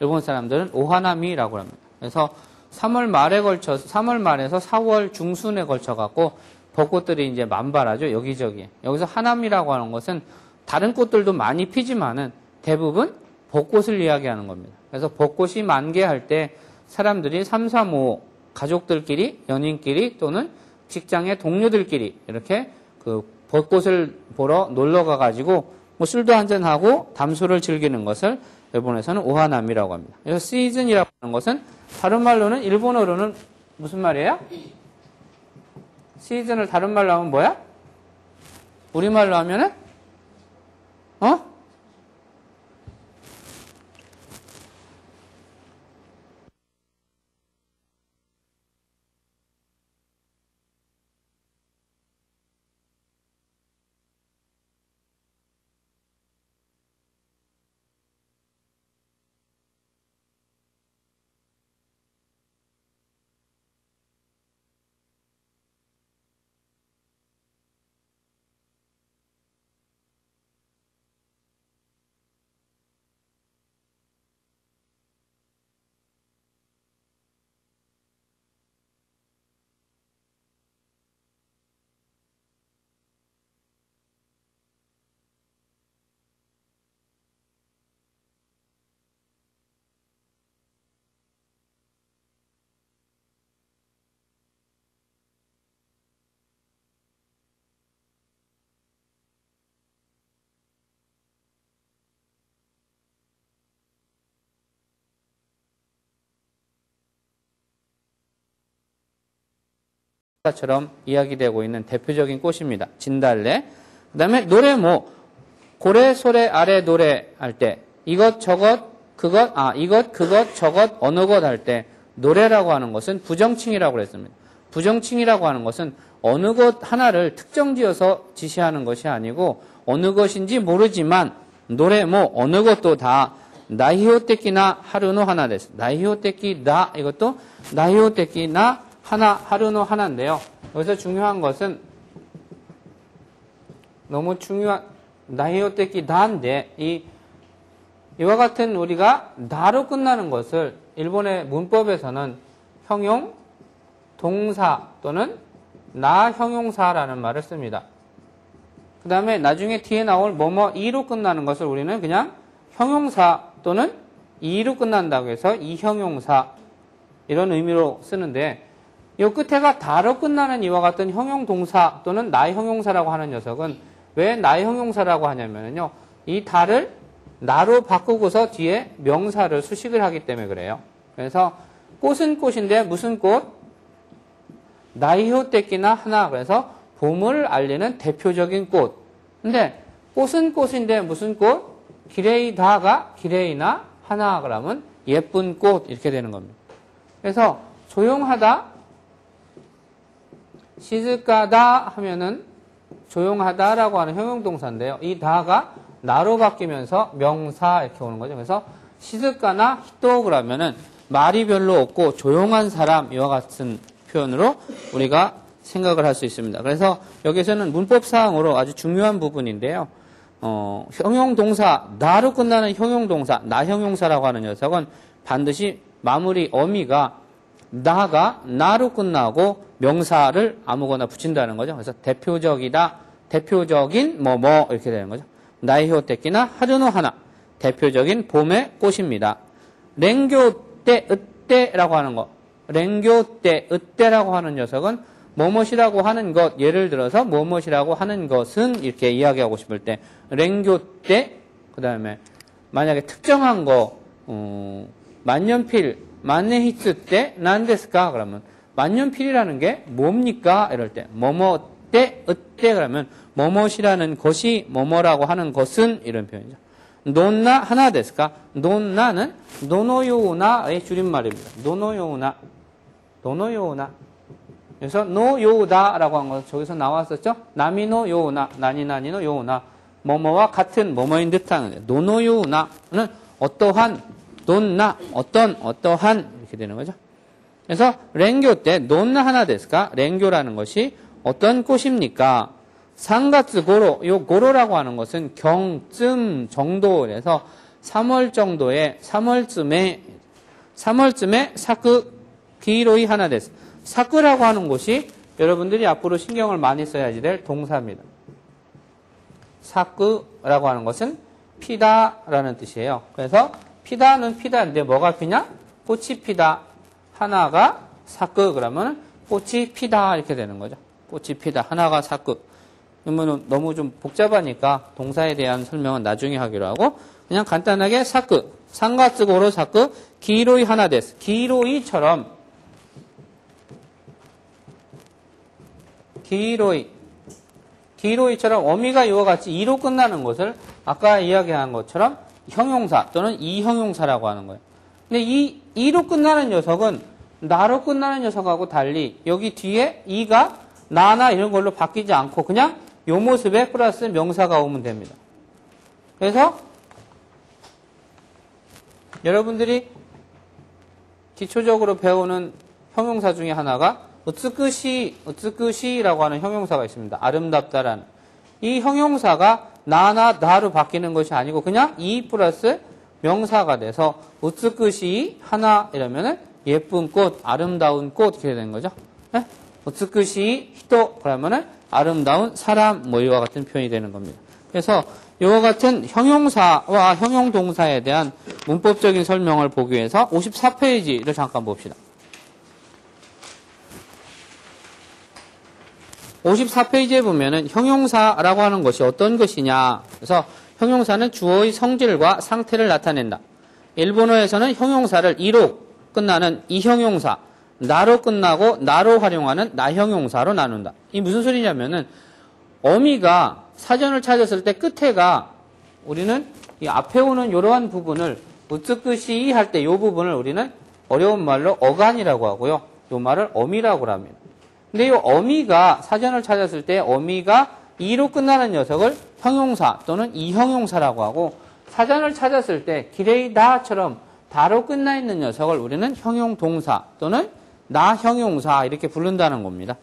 일본 사람들은 오하나미라고 합니다. 그래서 3월 말에서 4월 중순에 걸쳐 갖고 벚꽃들이 이제 만발하죠. 여기저기. 여기서 하나미라고 하는 것은 다른 꽃들도 많이 피지만은 대부분 벚꽃을 이야기하는 겁니다. 그래서 벚꽃이 만개할 때 사람들이 3, 4, 5 가족들끼리, 연인끼리 또는 직장의 동료들끼리 이렇게 그 벚꽃을 보러 놀러 가가지고 뭐 술도 한잔하고 담소를 즐기는 것을 일본에서는 오하나미라고 합니다. 그래서 시즌이라고 하는 것은 다른 말로는 일본어로는 무슨 말이에요? 시즌을 다른 말로 하면 뭐야? 우리말로 하면은 처럼 이야기되고 있는 대표적인 꽃입니다. 진달래. 그 다음에 노래 고래, 소래, 아래 노래 할 때, 이것, 저것, 그것, 이것, 그것, 저것, 어느 것 할 때, 노래라고 하는 것은 부정칭이라고 그랬습니다. 부정칭이라고 하는 것은 어느 것 하나를 특정 지어서 지시하는 것이 아니고, 어느 것인지 모르지만, 노래, 어느 것도 다, 나이호테키나 하루노 하나です. 나이호테키나, 이것도 나이호테키나 하루노 하나인데요. 여기서 중요한 것은 너무 중요한 나이오테키 다인데 이와 같은 우리가 나로 끝나는 것을 일본의 문법에서는 형용, 동사 또는 나 형용사라는 말을 씁니다. 그 다음에 나중에 뒤에 나올 이로 끝나는 것을 우리는 그냥 형용사 또는 이로 끝난다고 해서 이형용사 이런 의미로 쓰는데 이 끝에가 다로 끝나는 이와 같은 형용동사 또는 나 형용사라고 하는 녀석은 왜 나 형용사라고 하냐면요. 이 다를 나로 바꾸고서 뒤에 명사를 수식을 하기 때문에 그래요. 그래서 꽃은 꽃인데 무슨 꽃? 나이호떼끼나 하나. 그래서 봄을 알리는 대표적인 꽃. 근데 꽃은 꽃인데 무슨 꽃? 기레이다가 기레이나 하나 그러면 예쁜 꽃 이렇게 되는 겁니다. 그래서 조용하다 시즈카다 하면은 조용하다라고 하는 형용동사인데요. 이 다가 나로 바뀌면서 명사 이렇게 오는 거죠. 그래서 시즈카나 히토 그러면은 말이 별로 없고 조용한 사람 이와 같은 표현으로 우리가 생각을 할 수 있습니다. 그래서 여기서는 문법사항으로 아주 중요한 부분인데요. 형용동사 나로 끝나는 형용동사 나 형용사라고 하는 녀석은 반드시 마무리 어미가 나가 나로 끝나고 명사를 아무거나 붙인다는 거죠. 그래서 대표적이다, 대표적인 이렇게 되는 거죠. 나이호테키나 하루노 하나, 대표적인 봄의 꽃입니다. 랭교때, 으때라고 하는 거. 랭교때, 으때라고 하는 녀석은 뭐뭇이라고 하는 것, 예를 들어서 뭐뭇이라고 하는 것은 이렇게 이야기하고 싶을 때 랭교때, 그 다음에 만약에 특정한 거, 만년필, 만네히츠 때, 난데스까? 그러면, 만년필이라는 게 뭡니까? 이럴 때, 뭐뭐 때, 어때? 그러면, 뭐뭐시라는 것이, 뭐뭐라고 하는 것은, 이런 표현이죠. 논나 하나 데스까? 논나는 노노요나의 줄임말입니다. 노노요나. 노노요나. 그래서 노요다라고 한 것은 저기서 나왔었죠? 나미노요나, 나니나니노 요나. 뭐뭐와 같은 뭐뭐인 듯한 노노요나는 어떠한, 논나, 어떠한 이렇게 되는 거죠. 그래서 랭교 때 논나 하나 데스까? 랭교라는 것이 어떤 꽃입니까? 3月 고로, 요 고로라고 하는 것은 경쯤 정도에서 3월 정도에 3월쯤에 사쿠 기로이 하나 데스. 사쿠라고 하는 곳이 여러분들이 앞으로 신경을 많이 써야지 될 동사입니다. 사쿠라고 하는 것은 피다라는 뜻이에요. 그래서 피다는 피다인데 뭐가 피냐? 꽃이 피다. 하나가 사쿠 그러면 꽃이 피다 이렇게 되는 거죠. 꽃이 피다. 하나가 사쿠. 그러면 너무 좀 복잡하니까 동사에 대한 설명은 나중에 하기로 하고 그냥 간단하게 사쿠. 3月 고로 사쿠 기로이 하나 데스. 기로이처럼 기로이처럼 어미가 이와 같이 이로 끝나는 것을 아까 이야기한 것처럼 형용사 또는 이형용사라고 하는 거예요. 근데 이 이로 끝나는 녀석은 나로 끝나는 녀석하고 달리 여기 뒤에 이가 나나 이런 걸로 바뀌지 않고 그냥 요 모습에 플러스 명사가 오면 됩니다. 그래서 여러분들이 기초적으로 배우는 형용사 중에 하나가 우츠쿠시라고 하는 형용사가 있습니다. 아름답다라는. 이 형용사가 나로 바뀌는 것이 아니고 그냥 이 플러스 명사가 돼서 우츠쿠시 하나 이러면은 예쁜 꽃, 아름다운 꽃 이렇게 되는 거죠. 네? 우츠쿠시 히토 그러면은 아름다운 사람 뭐 이와 같은 표현이 되는 겁니다. 그래서 이와 같은 형용사와 형용동사에 대한 문법적인 설명을 보기 위해서 54페이지를 잠깐 봅시다. 54페이지에 보면은 형용사라고 하는 것이 어떤 것이냐. 그래서 형용사는 주어의 성질과 상태를 나타낸다. 일본어에서는 형용사를 이로 끝나는 이형용사, 나로 끝나고 나로 활용하는 나형용사로 나눈다. 이 무슨 소리냐면은 어미가 사전을 찾았을 때 끝에가 우리는 이 앞에 오는 이러한 부분을 우츠쿠시 할 때 이 부분을 우리는 어려운 말로 어간이라고 하고요. 이 말을 어미라고 합니다. 근데 이 어미가 사전을 찾았을 때 어미가 이로 끝나는 녀석을 형용사 또는 이형용사라고 하고 사전을 찾았을 때 기레이다처럼 다로 끝나 있는 녀석을 우리는 형용동사 또는 나형용사 이렇게 부른다는 겁니다.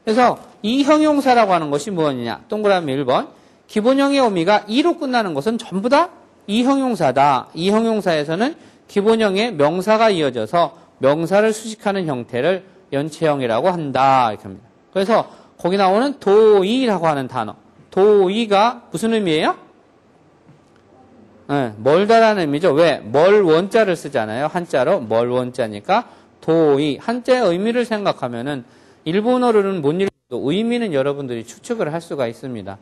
그래서 이 형용사라고 하는 것이 무엇이냐? 동그라미 1번. 기본형의 어미가 이로 끝나는 것은 전부 다 이 형용사다. 이 형용사에서는 기본형의 명사가 이어져서 명사를 수식하는 형태를 연체형이라고 한다. 이렇게 합니다. 그래서 거기 나오는 도이라고 하는 단어. 도이가 무슨 의미예요? 네, 멀다라는 의미죠. 왜? 멀 원자를 쓰잖아요. 한자로 멀 원자니까 도이. 한자의 의미를 생각하면은 일본어로는 못 읽어도 의미는 여러분들이 추측을 할 수가 있습니다.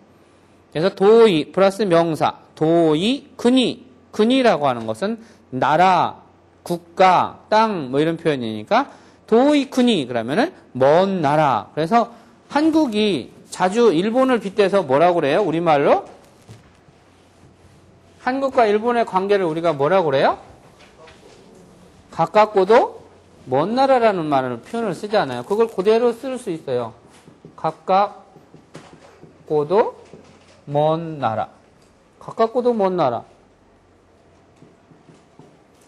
그래서 도이 플러스 명사. 도이 근이. 근이라고 하는 것은 나라, 국가, 땅 뭐 이런 표현이니까 도이 근이 그러면은 먼 나라. 그래서 한국이 자주 일본을 빗대서 뭐라고 그래요? 우리말로? 한국과 일본의 관계를 우리가 뭐라고 그래요? 가깝고도 먼 나라라는 말을 표현을 쓰잖아요. 그걸 그대로 쓸 수 있어요. 가깝고도 먼 나라. 가깝고도 먼 나라.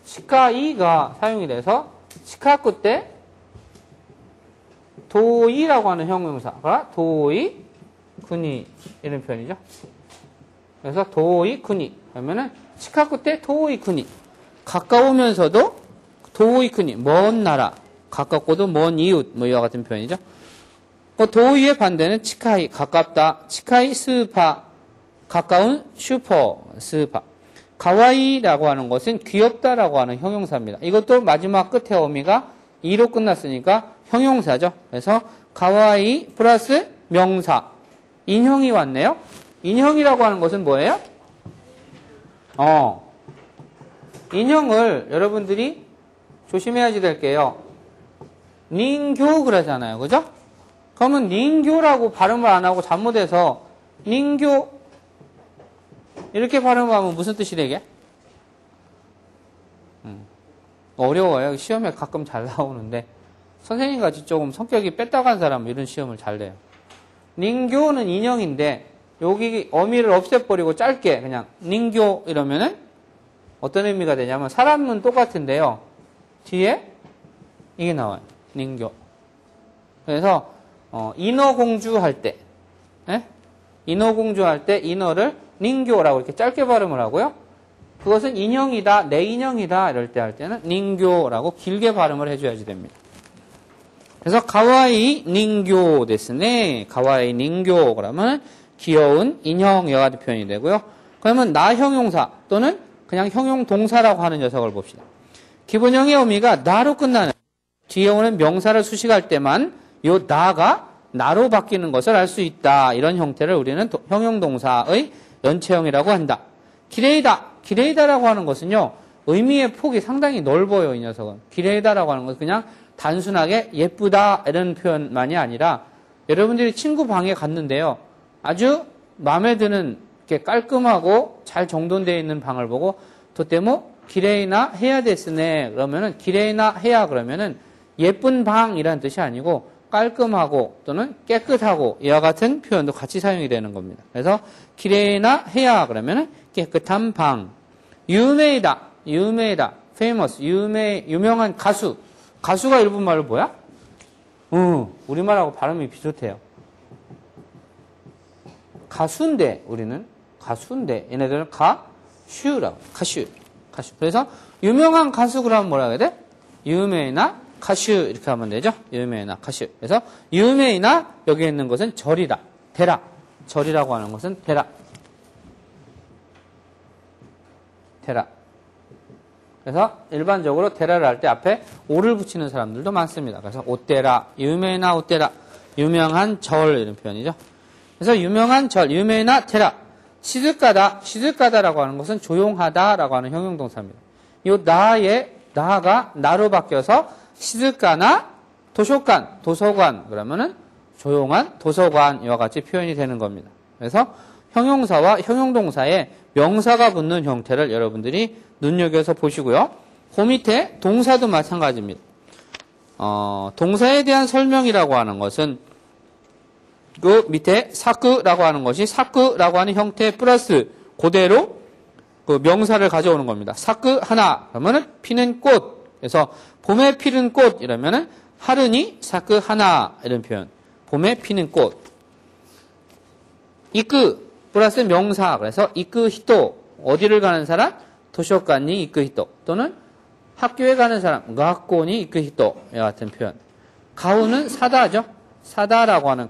치카이가 사용이 돼서 치카쿠 때 도이라고 하는 형용사가 도이 군이 이런 표현이죠. 그래서 도이 군이 그러면은 치카쿠 때 도이 군이 가까우면서도 도이 군이 먼 나라 가깝고도 먼 이웃 뭐 이와 같은 표현이죠. 도이의 반대는 치카이 가깝다 치카이 스파 가까운 슈퍼 스파 가와이라고 하는 것은 귀엽다라고 하는 형용사입니다. 이것도 마지막 끝에 어미가 이로 끝났으니까 형용사죠. 그래서 가와이 플러스 명사 인형이 왔네요. 인형이라고 하는 것은 뭐예요? 인형을 여러분들이 조심해야지 될 게요. 닌교 그러잖아요. 그죠? 그러면 닌교라고 발음을 안 하고 잘못해서 닌교 이렇게 발음하면 무슨 뜻이 되게? 어려워요. 시험에 가끔 잘 나오는데 선생님같이 조금 성격이 뺐다간 사람은 이런 시험을 잘 내요. 닌교는 인형인데 여기 어미를 없애버리고 짧게 그냥 닌교 이러면은 어떤 의미가 되냐면 사람은 똑같은데요. 뒤에 이게 나와요. 닌교. 그래서 인어공주 할 때 인어공주 할 때 인어를 닌교라고 이렇게 짧게 발음을 하고요. 그것은 인형이다, 내 인형이다 이럴 때 할 때는 닌교라고 길게 발음을 해줘야지 됩니다. 그래서 가와이 닌교 데스네. 가와이 닌교 그러면 귀여운 인형 여가지 표현이 되고요. 그러면 나 형용사 또는 그냥 형용 동사라고 하는 녀석을 봅시다. 기본형의 의미가 나로 끝나는 뒤에 오는 명사를 수식할 때만 요 나가 나로 바뀌는 것을 알 수 있다. 이런 형태를 우리는 형용 동사의 연체형이라고 한다. 기레이다라고 하는 것은요. 의미의 폭이 상당히 넓어요. 이 녀석은. 기레이다라고 하는 것은 그냥 단순하게 예쁘다 이런 표현만이 아니라 여러분들이 친구 방에 갔는데요. 아주 마음에 드는 이렇게 깔끔하고 잘 정돈되어 있는 방을 보고 도때모 기레이나 해야 데스네 그러면은 기레이나 해야 그러면은 예쁜 방이라는 뜻이 아니고 깔끔하고 또는 깨끗하고 이와 같은 표현도 같이 사용이 되는 겁니다. 그래서 기레이나 해야 그러면은 깨끗한 방. 유메이다, famous, 유명한 가수가 일본말로 뭐야? 우리말하고 발음이 비슷해요. 가수인데 우리는 가수인데 얘네들은 가슈라고 가슈. 그래서 유명한 가수 그러면 뭐라 해야 돼? 유메이나 가슈 이렇게 하면 되죠. 유메이나 가슈. 그래서 유메이나 여기 있는 것은 절이다. 데라. 절이라고 하는 것은 데라. 그래서 일반적으로 데라를 할 때 앞에 오를 붙이는 사람들도 많습니다. 그래서 오테라, 유메이나 오테라, 유명한 절 이런 표현이죠. 그래서 유명한 절, 유메이나 테라, 시즈카다라고 하는 것은 조용하다라고 하는 형용동사입니다. 이 나가 나로 바뀌어서 시즈카나 도서관 그러면은 조용한 도서관 이와 같이 표현이 되는 겁니다. 그래서 형용사와 형용동사에 명사가 붙는 형태를 여러분들이 눈여겨서 보시고요. 그 밑에 동사도 마찬가지입니다. 동사에 대한 설명이라고 하는 것은 그 밑에 사쿠라고 하는 것이 사쿠라고 하는 형태 플러스 그대로 그 명사를 가져오는 겁니다. 사쿠 하나 그러면은 피는 꽃. 그래서 봄에 피는 꽃 이러면은 하루니 사쿠 하나 이런 표현. 봄에 피는 꽃. 이끄 플러스 명사. 그래서 이끄 히토 어디를 가는 사람? 도서관니 이끄 히토 또는 학교에 가는 사람 학교니 이끄 히토 이와 같은 표현. 가우는 사다죠. 사다라고 하는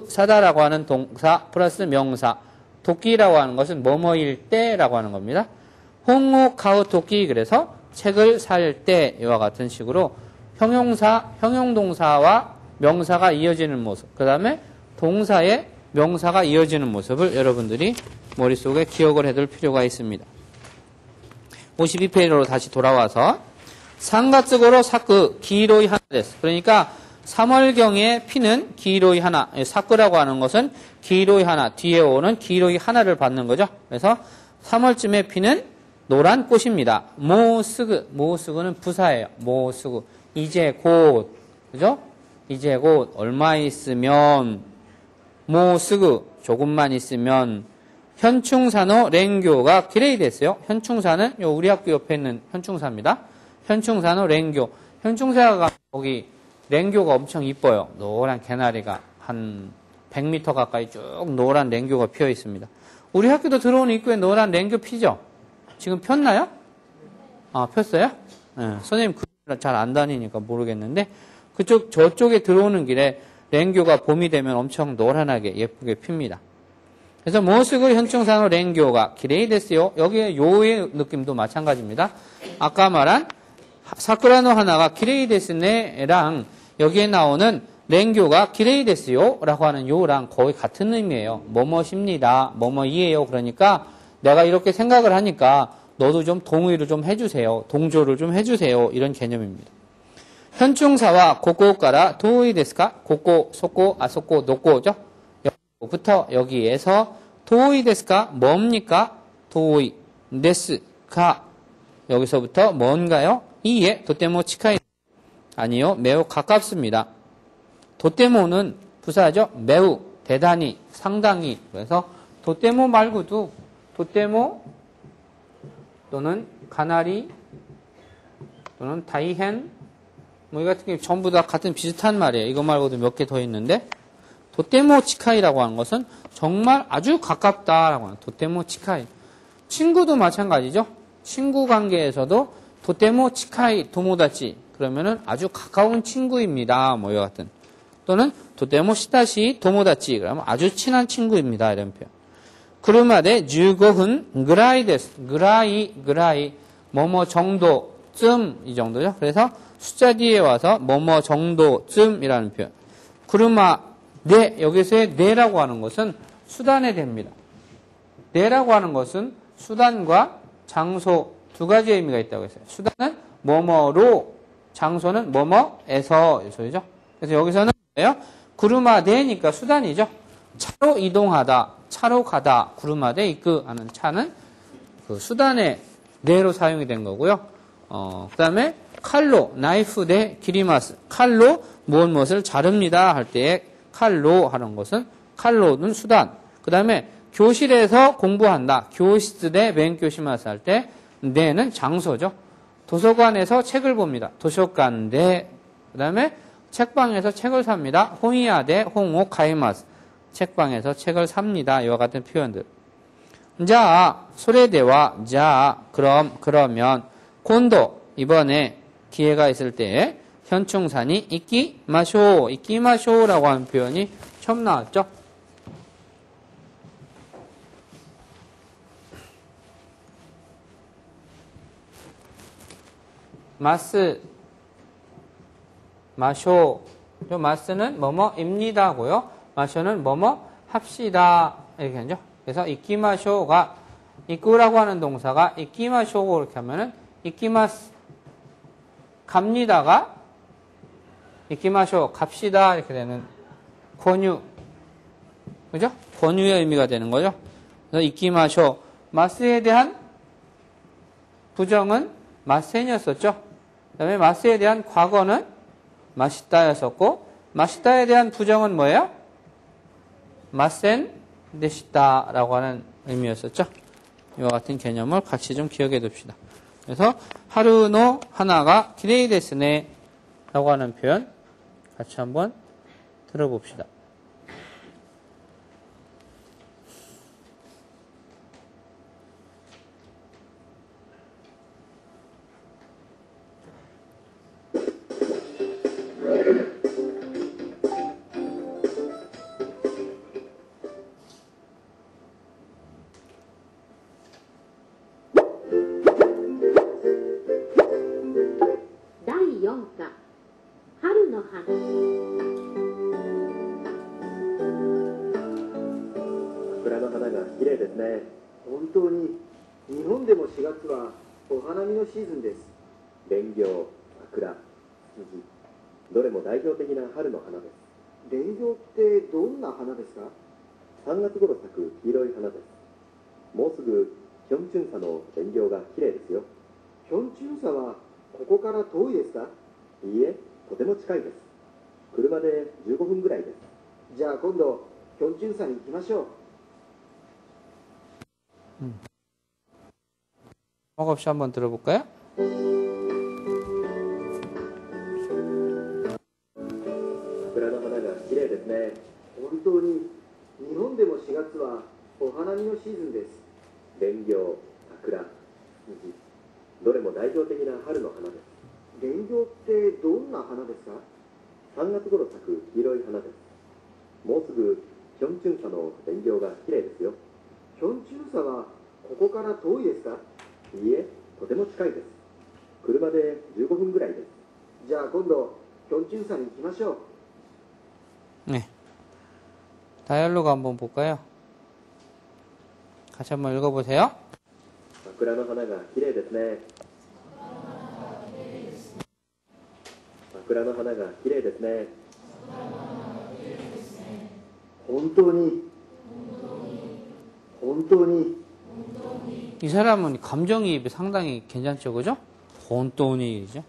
사다라고 하는 동사 플러스 명사. 도끼라고 하는 것은 뭐뭐일 때라고 하는 겁니다. 홍오 카우 도끼 그래서 책을 살 때 이와 같은 식으로 형용동사와 명사가 이어지는 모습. 그 다음에 동사에 명사가 이어지는 모습을 여러분들이 머릿속에 기억을 해둘 필요가 있습니다. 52페이지로 다시 돌아와서 3月頃 사쿠 기로이 하나 데스. 그러니까 3월경에 피는 기로이 하나. 사쿠라고 하는 것은 기로이 하나. 뒤에 오는 기로이 하나를 받는 거죠. 그래서 3월쯤에 피는 노란 꽃입니다. 모스그는 부사예요. 모스그. 이제 곧. 그죠? 이제 곧 얼마 있으면 모스그 조금만 있으면 현충사노 랭교가 기레이 됐어요. 현충사는 우리 학교 옆에 있는 현충사입니다. 현충사노 랭교. 현충사가 거기 랭교가 엄청 이뻐요. 노란 개나리가 한 100m 가까이 쭉 노란 랭교가 피어 있습니다. 우리 학교도 들어오는 입구에 노란 랭교 피죠? 지금 폈나요? 폈어요? 네, 선생님 잘 안 다니니까 모르겠는데 저쪽에 들어오는 길에 랭교가 봄이 되면 엄청 노란하게 예쁘게 핍니다. 그래서 모스그 현충사노 랭교가 기레이 데스요. 여기에 요의 느낌도 마찬가지입니다. 아까 말한 사쿠라노 하나가 기레이 데스네랑 여기에 나오는 랭교가 기레이 데스요 라고 하는 요랑 거의 같은 의미예요. 뭐뭐십니다. 뭐뭐이에요. 그러니까 내가 이렇게 생각을 하니까 너도 좀 동의를 좀 해주세요. 동조를 좀 해주세요. 이런 개념입니다. 현충사와 고고가라 도의 데스까? 고고, 소고, 아소고, 노고죠? 여기부터 여기에서 도의 데스까? 뭡니까? 도의 데스까? 여기서부터 뭔가요? 이에 도테모 치카이 아니요. 매우 가깝습니다. 도테모는 부사죠. 매우, 대단히, 상당히. 그래서 도테모 말고도 도테모 또는 가나리 또는 다이헨 뭐 이 같은 게 전부 다 같은 비슷한 말이에요. 이거 말고도 몇 개 더 있는데 도테모 치카이라고 하는 것은 정말 아주 가깝다라고 하는 도테모 치카이. 친구도 마찬가지죠. 친구 관계에서도 도테모 치카이 도모다치 그러면은 아주 가까운 친구입니다. 뭐 이와 같은 또는 도테모 시다시 도모다치 그러면 아주 친한 친구입니다. 이런 표현. 그루마데 15분 그라이 데스. 그라이 뭐뭐 정도쯤 이 정도죠. 그래서 숫자 뒤에 와서 뭐뭐 정도쯤이라는 표현. 그루마 네 여기서의 네라고 하는 것은 수단에 됩니다. 네라고 하는 것은 수단과 장소 두 가지 의미가 있다고 했어요. 수단은 뭐뭐로 장소는 뭐뭐에서 소리죠. 그래서 여기서는 뭐예요? 구르마 네니까 수단이죠. 차로 이동하다, 차로 가다, 구르마 데 이끄 하는 차는 그 수단의 네로 사용이 된 거고요. 그 다음에 칼로, 나이프 대 기리마스. 칼로 무엇을 자릅니다 할 때에 칼로 하는 것은 칼로는 수단. 그 다음에 교실에서 공부한다. 교시스 대 벤교시마스 할 때 네는 장소죠. 도서관에서 책을 봅니다. 도서관 대. 그 다음에 책방에서 책을 삽니다. 혼이야 대 홍오 카이마스. 책방에서 책을 삽니다. 이와 같은 표현들. 자, 소레대와 자, 그러면 곤도 이번에 기회가 있을 때 현충산이 이끼마쇼라고 하는 표현이 처음 나왔죠. 마쇼. 마스는 뭐뭐입니다고요. 마쇼는 뭐뭐 합시다. 이렇게 하죠. 그래서 이끼마쇼가 이꾸라고 하는 동사가 이끼마쇼고 이렇게 하면은 이끼마스 갑니다가 이끼마쇼 갑시다 이렇게 되는 권유. 그죠? 권유의 의미가 되는 거죠. 그래서 이끼마쇼 마스에 대한 부정은 마센이었었죠. 그 다음에 마스에 대한 과거는 마시다였었고 마시다에 대한 부정은 뭐예요? 마센 데시다라고 하는 의미였었죠. 이와 같은 개념을 같이 좀 기억해 둡시다. 그래서 하루노 하나가 기레이 데스네 라고 하는 표현 같이 한번 들어봅시다. 없이 한번 들어볼까요? 桜の花が綺麗ですね。本当に日本でも4月はお花見のシーズンです。蓮葉、桜、ツツジ、どれも代表的な春の花です。蓮葉ってどんな花ですか？3月頃咲く黄色い花です。もうすぐキョンチュンサの蓮葉が綺麗ですよ。キョンチュンサはここから遠いですか？いいえ、とても近いです。車で15分ぐらいです。じゃあ今度キョンチュンサに行きましょう。 네. 다이얼로그 한번 볼까요? 같이 한번 읽어보세요. 桜の花が綺麗ですね。桜の花が綺麗ですね。本当に本当に 이 사람은 감정이입이 상당히 괜찮죠, 그죠? 혼돈이죠.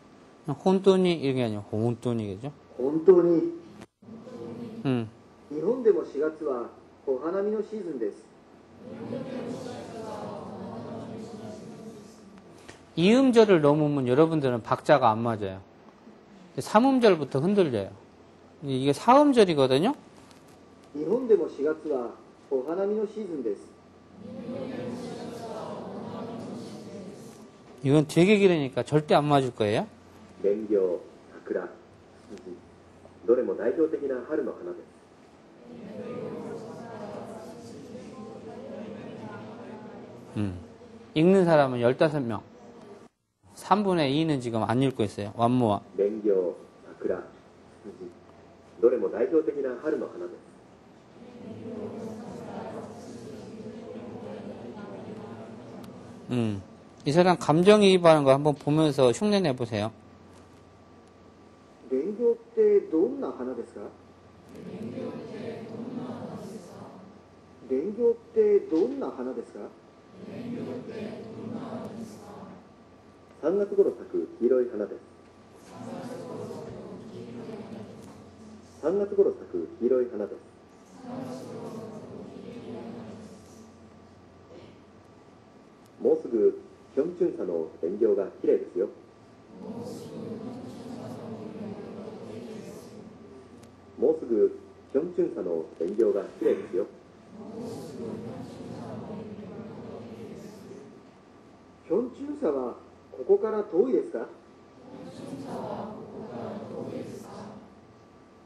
혼돈이 이게 아니고 혼돈이겠죠. 本当に 음. 日本でも4月はお花見のシーズンです。 이음절을 넘으면 여러분들은 박자가 안 맞아요. 3음절부터 흔들려요. 이게 4음절이거든요. 日本でも4月はお花見のシーズンです。 이건 되게 길으니까 절대 안 맞을 거예요. 蓮葉、桜、ツツジ、どれも代表的な春の花です。 읽는 사람은 15명. 3분의 2는 지금 안 읽고 있어요. 완모와. 蓮葉、桜、ツツジ、どれも代表的な春の花です。 이 사람 감정이입하는 거 한번 보면서 흉내내 보세요. 蓮葉ってどんな花ですか？蓮葉ってどんな花ですか？3月頃咲く黄色い花です。3月頃咲く黄色い花です。もうすぐヒョンチュンサの蓮葉が綺麗ですよ。もうすぐヒョンチュンサの蓮葉が綺麗ですよ。ヒョンチュンサはここから遠いですか？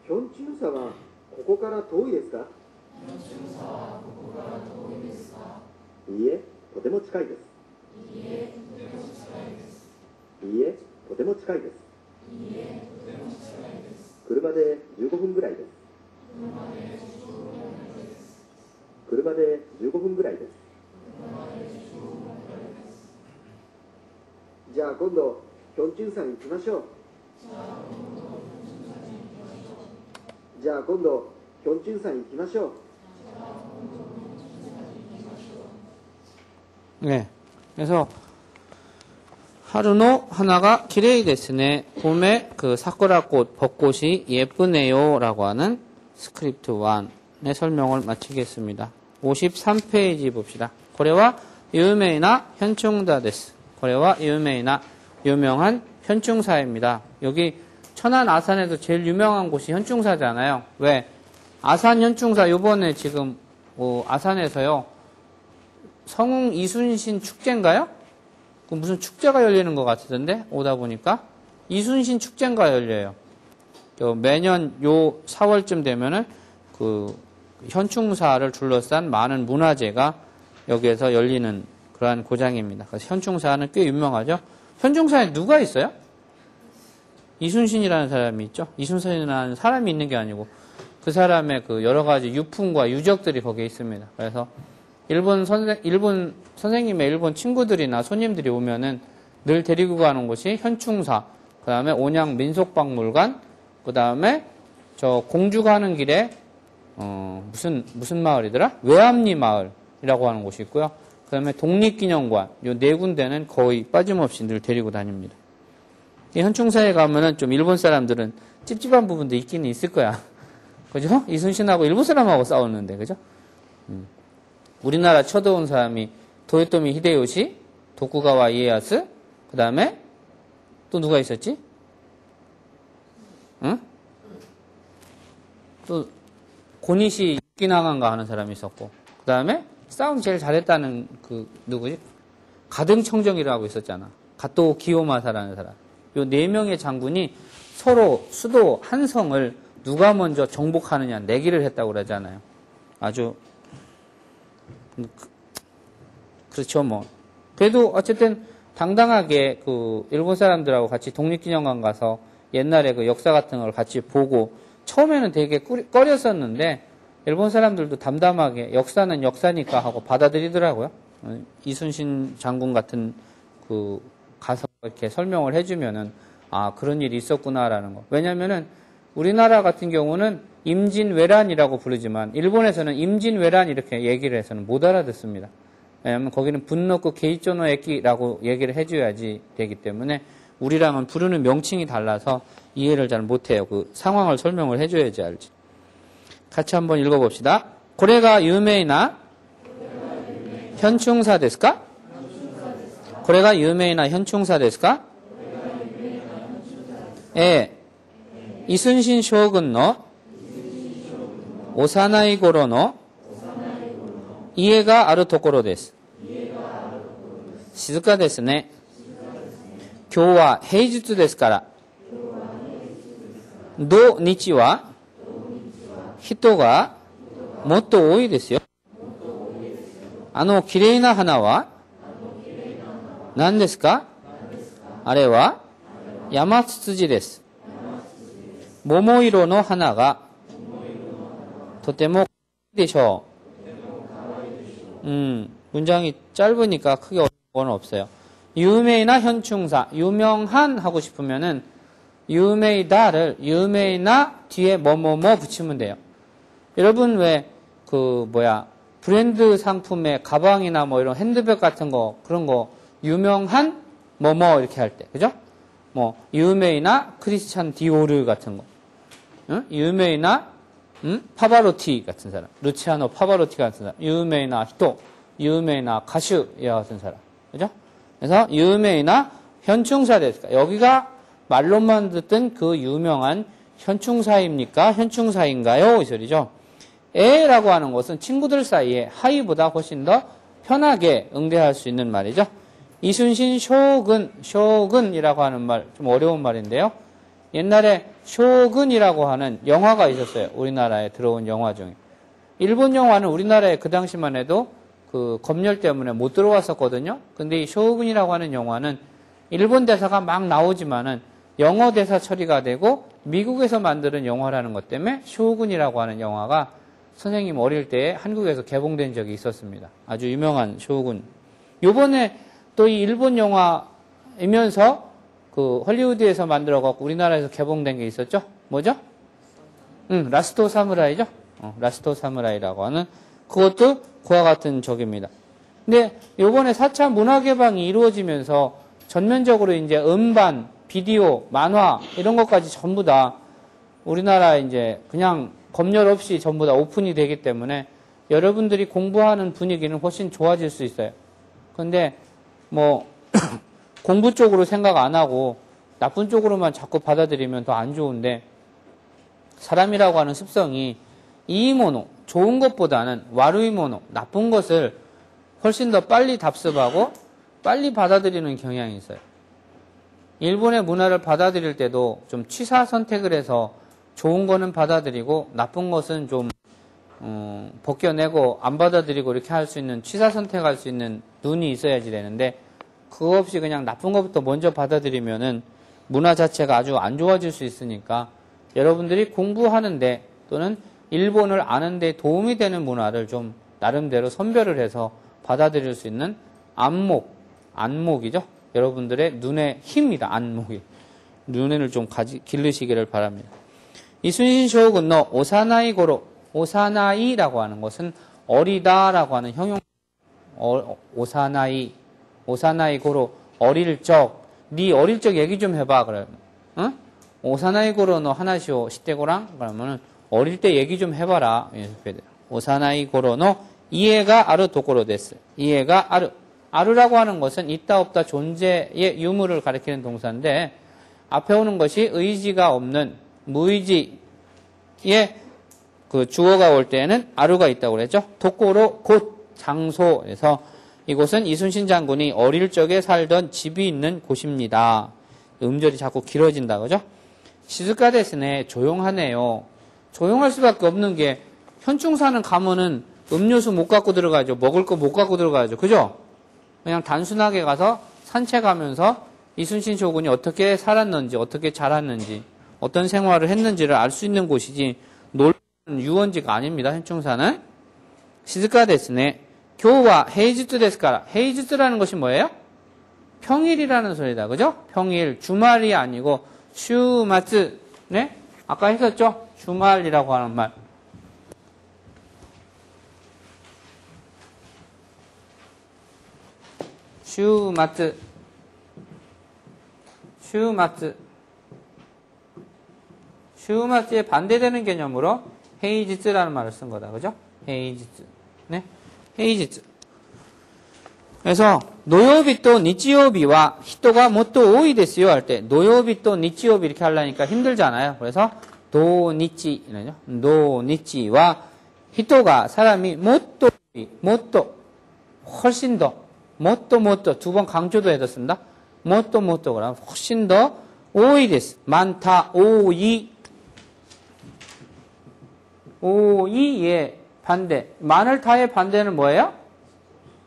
ヒョンチュンサはここから遠いですか？いいえ、とても近いです。いいえ、とても近いです。車で15分ぐらいです。車で15分ぐらいです。じゃあ今度ヒョンチュンサに行きましょう。じゃあ今度ヒョンチュンサに行きましょう。 네. 그래서 하루노 하나가 기레이 데스네. 봄에 그 사쿠라꽃 벚꽃이 예쁘네요라고 하는 스크립트 1의 설명을 마치겠습니다. 53페이지 봅시다. 고래와 유메이나 현충다 데스. 고래와 유메이나 유명한 현충사입니다. 여기 천안 아산에도 제일 유명한 곳이 현충사잖아요. 왜? 아산 현충사 요번에 지금 아산에서요. 성웅 이순신 축제인가요? 그 무슨 축제가 열리는 것 같던데 오다 보니까 이순신 축제인가 열려요. 매년 요 4월쯤 되면은 그 현충사를 둘러싼 많은 문화제가 여기에서 열리는 그러한 고장입니다. 그래서 현충사는 꽤 유명하죠. 현충사에 누가 있어요? 이순신이라는 사람이 있죠. 이순신이라는 사람이 있는 게 아니고 그 사람의 그 여러 가지 유품과 유적들이 거기에 있습니다. 그래서 일본 선생님의 일본 친구들이나 손님들이 오면은 늘 데리고 가는 곳이 현충사, 그 다음에 온양 민속박물관, 그 다음에 저 공주 가는 길에, 무슨 마을이더라? 외암리 마을이라고 하는 곳이 있고요. 그 다음에 독립기념관, 요 네 군데는 거의 빠짐없이 늘 데리고 다닙니다. 이 현충사에 가면은 좀 일본 사람들은 찝찝한 부분도 있기는 있을 거야. 그죠? 이순신하고 일본 사람하고 싸웠는데, 그죠? 우리나라 쳐들어온 사람이 도요토미 히데요시, 도쿠가와 이에야스, 그 다음에 또 누가 있었지? 응? 또 고니시 유키나간가 하는 사람이 있었고, 그 다음에 싸움 제일 잘했다는 그 누구지? 가등청정이라고 있었잖아. 가토 기요마사라는 사람. 요 네 명의 장군이 서로 수도 한 성을 누가 먼저 정복하느냐 내기를 했다고 그러잖아요. 아주 그렇죠, 뭐. 그래도 어쨌든 당당하게 그 일본 사람들하고 같이 독립기념관 가서 옛날에 그 역사 같은 걸 같이 보고 처음에는 되게 꺼렸었는데 일본 사람들도 담담하게 역사는 역사니까 하고 받아들이더라고요. 이순신 장군 같은 그 가서 이렇게 설명을 해주면은 아 그런 일이 있었구나라는 거. 왜냐면은 우리나라 같은 경우는 임진왜란이라고 부르지만 일본에서는 임진왜란 이렇게 얘기를 해서는 못 알아듣습니다. 왜냐하면 거기는 분노크 게이초노 에키라고 얘기를 해줘야지 되기 때문에 우리랑은 부르는 명칭이 달라서 이해를 잘 못해요. 그 상황을 설명을 해줘야지 알지. 같이 한번 읽어봅시다. 고래가 유명이나 현충사ですか? 고래가 유명이나 현충사ですか? 예. 이순신 쇼군의 幼い頃の家があるところです。静かですね。今日は平日ですから。土日は人がもっと多いですよ。あの綺麗な花は何ですか？あれはヤマツツジです。桃色の花がとても可愛いでしょう。문장이 짧으니까 크게 어려운 건 없어요. 유메이나 현충사, 유명한 하고 싶으면은 유메이다를 유메이나 뒤에 뭐뭐뭐 붙이면 돼요. 여러분 왜 브랜드 상품의 가방이나 뭐 이런 핸드백 같은 거 그런 거 유명한 뭐뭐 이렇게 할 때, 그죠? 뭐 유메이나 크리스찬 디오르 같은 거, 응? 유메이나 파바로티 같은 사람, 루치아노 파바로티 같은 사람, 유메이나 히토, 유메이나 가슈 이와 같은 사람, 그죠? 그래서 유메이나 현충사 됐을까? 여기가 말로만 듣던 그 유명한 현충사입니까? 현충사인가요? 이 소리죠. 에라고 하는 것은 친구들 사이에 하이보다 훨씬 더 편하게 응대할 수 있는 말이죠. 이순신 쇼군이라고 하는 말, 좀 어려운 말인데요. 옛날에 쇼군이라고 하는 영화가 있었어요. 우리나라에 들어온 영화 중에. 일본 영화는 우리나라에 그 당시만 해도 그 검열 때문에 못 들어왔었거든요. 근데 이 쇼군이라고 하는 영화는 일본 대사가 막 나오지만은 영어 대사 처리가 되고 미국에서 만드는 영화라는 것 때문에 쇼군이라고 하는 영화가 선생님 어릴 때 한국에서 개봉된 적이 있었습니다. 아주 유명한 쇼군. 요번에 또 이 일본 영화이면서 그 헐리우드에서 만들어갖고 우리나라에서 개봉된 게 있었죠? 뭐죠? 라스트 사무라이죠? 라스트 사무라이라고 하는 그것도 그와 같은 적입니다. 근데 요번에 4차 문화 개방이 이루어지면서 전면적으로 이제 음반, 비디오, 만화 이런 것까지 전부 다 우리나라 이제 그냥 검열 없이 전부 다 오픈이 되기 때문에 여러분들이 공부하는 분위기는 훨씬 좋아질 수 있어요. 근데 뭐 공부 쪽으로 생각 안 하고 나쁜 쪽으로만 자꾸 받아들이면 더 안 좋은데 사람이라고 하는 습성이 이이모노, 좋은 것보다는 와루이모노, 나쁜 것을 훨씬 더 빨리 답습하고 빨리 받아들이는 경향이 있어요. 일본의 문화를 받아들일 때도 좀 취사 선택을 해서 좋은 거는 받아들이고 나쁜 것은 좀 벗겨내고 안 받아들이고 이렇게 할 수 있는 취사 선택할 수 있는 눈이 있어야지 되는데 그거 없이 그냥 나쁜 것부터 먼저 받아들이면은 문화 자체가 아주 안 좋아질 수 있으니까 여러분들이 공부하는데 또는 일본을 아는데 도움이 되는 문화를 좀 나름대로 선별을 해서 받아들일 수 있는 안목이죠. 여러분들의 눈의 힘이다. 안목이. 눈을 좀 기르시기를 바랍니다. 이순신 쇼군의 오사나이 고로, 오사나이라고 하는 것은 어리다라고 하는 형용, 오사나이 고로, 어릴 적, 네 어릴 적 얘기 좀 해봐. 그래. 응? 오사나이 고로 너 하나시오 시대고랑 그러면은 어릴 때 얘기 좀 해봐라. 오사나이 고로 너 이해가 아르 도코로 데스. 이해가 아르. 아르라고 하는 것은 있다 없다 존재의 유무를 가리키는 동사인데 앞에 오는 것이 의지가 없는 무의지의 그 주어가 올 때에는 아루가 있다고 그랬죠. 도코로 곳 장소에서 이곳은 이순신 장군이 어릴 적에 살던 집이 있는 곳입니다. 음절이 자꾸 길어진다 그죠? 시즈카 데스네 조용하네요. 조용할 수밖에 없는 게 현충사는 가면은 음료수 못 갖고 들어가죠. 먹을 거 못 갖고 들어가죠. 그죠? 그냥 단순하게 가서 산책하면서 이순신 쇼군이 어떻게 살았는지, 어떻게 자랐는지, 어떤 생활을 했는지를 알 수 있는 곳이지 놀라운 유원지가 아닙니다. 현충사는. 시즈카 데스네. 교와 헤이주츠 데스카라. 헤이주츠라는 것이 뭐예요? 평일이라는 소리다. 그죠? 평일, 주말이 아니고 슈마츠. 네? 아까 했었죠? 주말이라고 하는 말. 슈마츠. 슈마츠. 슈마츠에 반대되는 개념으로 헤이지츠라는 말을 쓴 거다. 그죠? 헤이지츠. 네? 헤이지츠. 그래서 노요비 또 니치요비와 히토가 모토 오이 데스요 할 때 노요비 또 니치요비 이렇게 하려니까 힘들잖아요. 그래서 도니치 이러죠. 도니치와 히토가 사람이 모토 훨씬 더 모토 두 번 강조도 해뒀습니다. 모토 그러면 훨씬 더 오이 데스 많다 오이의 반대 많을다의 반대는 뭐예요?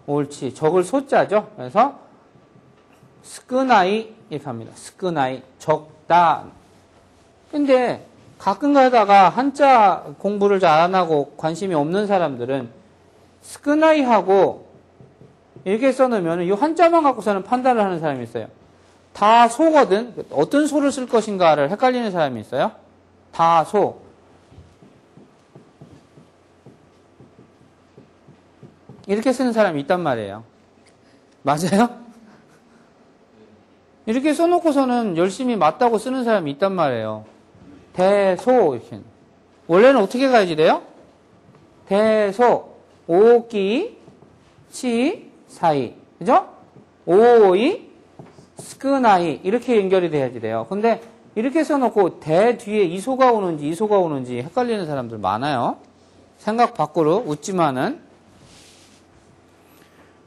옳지. 적을 소자죠. 그래서 스크나이 이렇게 합니다. 스크나이 적다. 근데 가끔 가다가 한자 공부를 잘 안 하고 관심이 없는 사람들은 스크나이하고 이렇게 써놓으면 이 한자만 갖고서는 판단을 하는 사람이 있어요. 다 소거든. 어떤 소를 쓸 것인가를 헷갈리는 사람이 있어요. 다 소. 이렇게 쓰는 사람이 있단 말이에요. 맞아요? 이렇게 써놓고서는 열심히 맞다고 쓰는 사람이 있단 말이에요. 대소 이렇게. 원래는 어떻게 가야지 돼요? 대소 오기 치 사이 그죠? 오이 스크나이 이렇게 연결이 돼야지 돼요. 근데 이렇게 써놓고 대 뒤에 이소가 오는지 헷갈리는 사람들 많아요. 생각 밖으로 웃지만은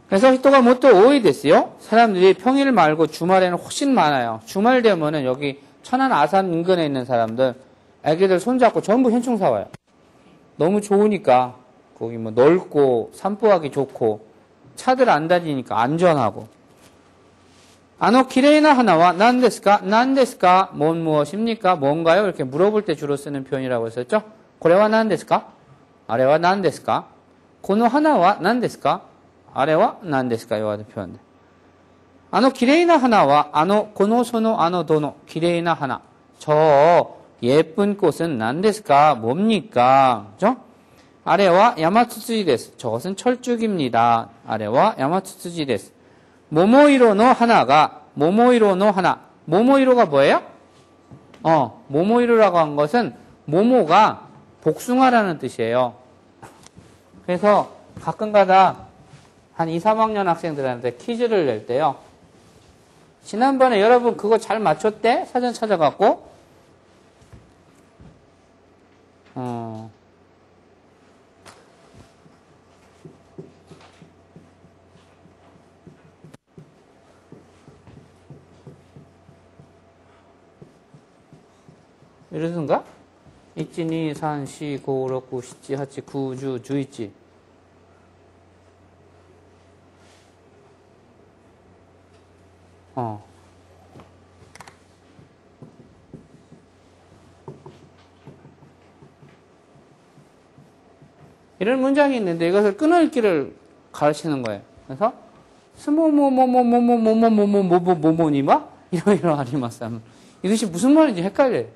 그래서 히토가 모토 오이 됐어요. 사람들이 평일 말고 주말에는 훨씬 많아요. 주말 되면은 여기 천안 아산 인근에 있는 사람들 애기들 손잡고 전부 현충 사와요. 너무 좋으니까 거기 뭐 넓고 산보하기 좋고 차들 안 다니니까 안전하고. 아노 기레이나 하나와 난데스까 무엇입니까? 뭔가요? 이렇게 물어볼 때 주로 쓰는 표현이라고 했었죠. 고래와 난데스까? 아래와 난데스까? 고노 하나와 난데스까? 아래와 난데스까? 이와 같은 표현들. 아노 기레이나 하나와 고노 소노 도노 기레이나 하나. 저 예쁜 꽃은 난데스까? 뭡니까? 그죠? 아래와 야마츠츠지 데스. 저것은 철쭉입니다. 아래와 야마츠츠지 데스. 모모이로노 하나가 모모이로노 하나. 모모이로가 뭐예요? 모모이로라고 한 것은 모모가 복숭아라는 뜻이에요. 그래서 가끔가다 한 2, 3학년 학생들한테 퀴즈를 낼 때요. 지난번에 여러분 그거 잘 맞췄대? 사전 찾아갖고 이러던가? 1, 2, 3, 4, 5, 6, 7, 8, 9, 10, 11. 이런 문장이 있는데 이것을 끊어읽기를 가르치는 거예요. 그래서 스모모모모모모모모모모모모모니마 이런 아리마스 하면 이것이 무슨 말인지 헷갈려요.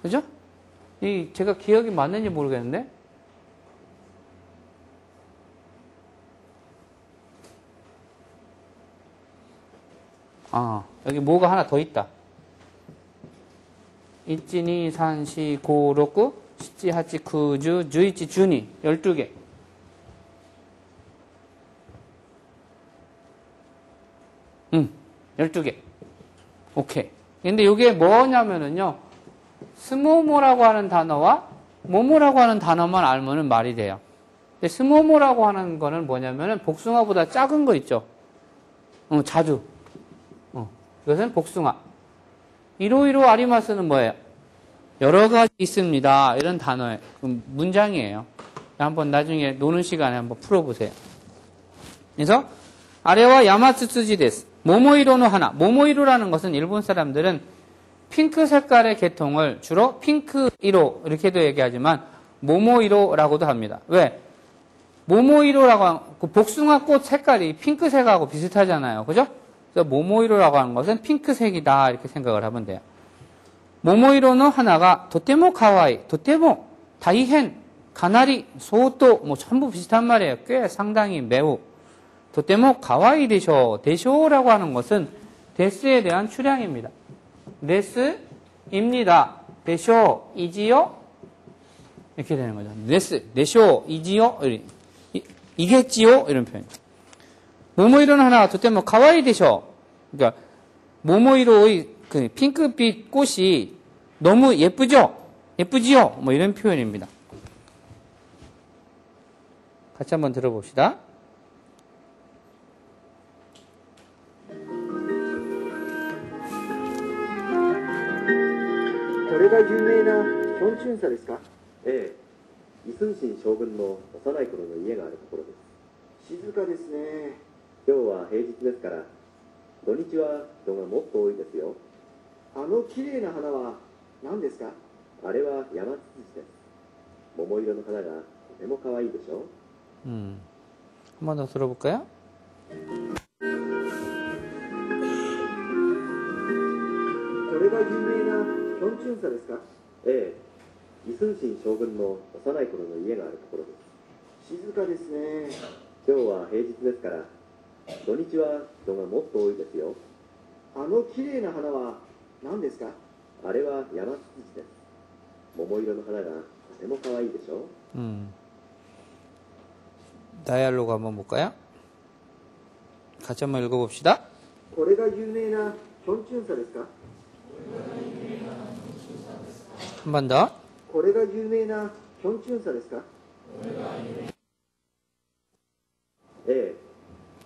그죠? 제가 기억이 맞는지 모르겠는데 여기 뭐가 하나 더 있다. 1, 2, 3, 4, 5, 6, 7, 8, 9, 10, 11, 12, 12개. 응, 12개. 오케이. 근데 이게 뭐냐면은요, 스모모라고 하는 단어와 모모라고 하는 단어만 알면은 말이 돼요. 근데 스모모라고 하는 거는 뭐냐면은 복숭아보다 작은 거 있죠? 자두. 이것은 복숭아. 이로이로 아리마스는 뭐예요? 여러 가지 있습니다. 이런 단어의 문장이에요. 한번 나중에 노는 시간에 한번 풀어보세요. 그래서 아래와 야마츠츠지 데스. 모모이로노 하나. 모모이로라는 것은 일본 사람들은 핑크 색깔의 계통을 주로 핑크이로 이렇게도 얘기하지만 모모이로라고도 합니다. 왜? 모모이로라고 하는, 그 복숭아 꽃 색깔이 핑크색하고 비슷하잖아요. 그죠? 그래서 모모이로라고 하는 것은 핑크색이다. 이렇게 생각을 하면 돼요. 모모이로는 하나가 도테모 카와이, 도테모, 다이헨, 가나리, 소또, 뭐 전부 비슷한 말이에요. 꽤 상당히 매우. 도테모 카와이 데쇼. 데쇼라고 하는 것은 데스에 대한 추량입니다. 데스입니다. 데쇼, 이지요? 이렇게 되는 거죠. 데쇼, 이지요? 이겠지요? 이런 표현. 모모이로는 하나가 도테모 카와이 데쇼. 그러니까 모모이로의 그 핑크빛 꽃이 너무 예쁘죠? 예쁘지요? 뭐 이런 표현입니다. 같이 한번 들어봅시다. これが有名なヒョンチュンサですか？ええ、イスンシン将軍の幼い頃の家があるところです。静かですね。今日は平日ですから土日は人がもっと多いですよ。あの綺麗な花は何ですか？あれはヤマツツジです。桃色の花がとても可愛いでしょ。한번 더 들어볼까요? これが有名なヒョンチュンサですか？ええ、イスンシン将軍の幼い頃の家があるところです。静かですね。今日は平日ですから土日は人がもっと多いですよ。あの綺麗な花は何ですか？あれはヤマツツジです。桃色の花がとても可愛いでしょ。 다이알로그 한번 볼까요? 같이 한번 읽어봅시다. これが有名なヒョンチュンサですか？ 한 번 더. これが有名なヒョンチュンサですか？え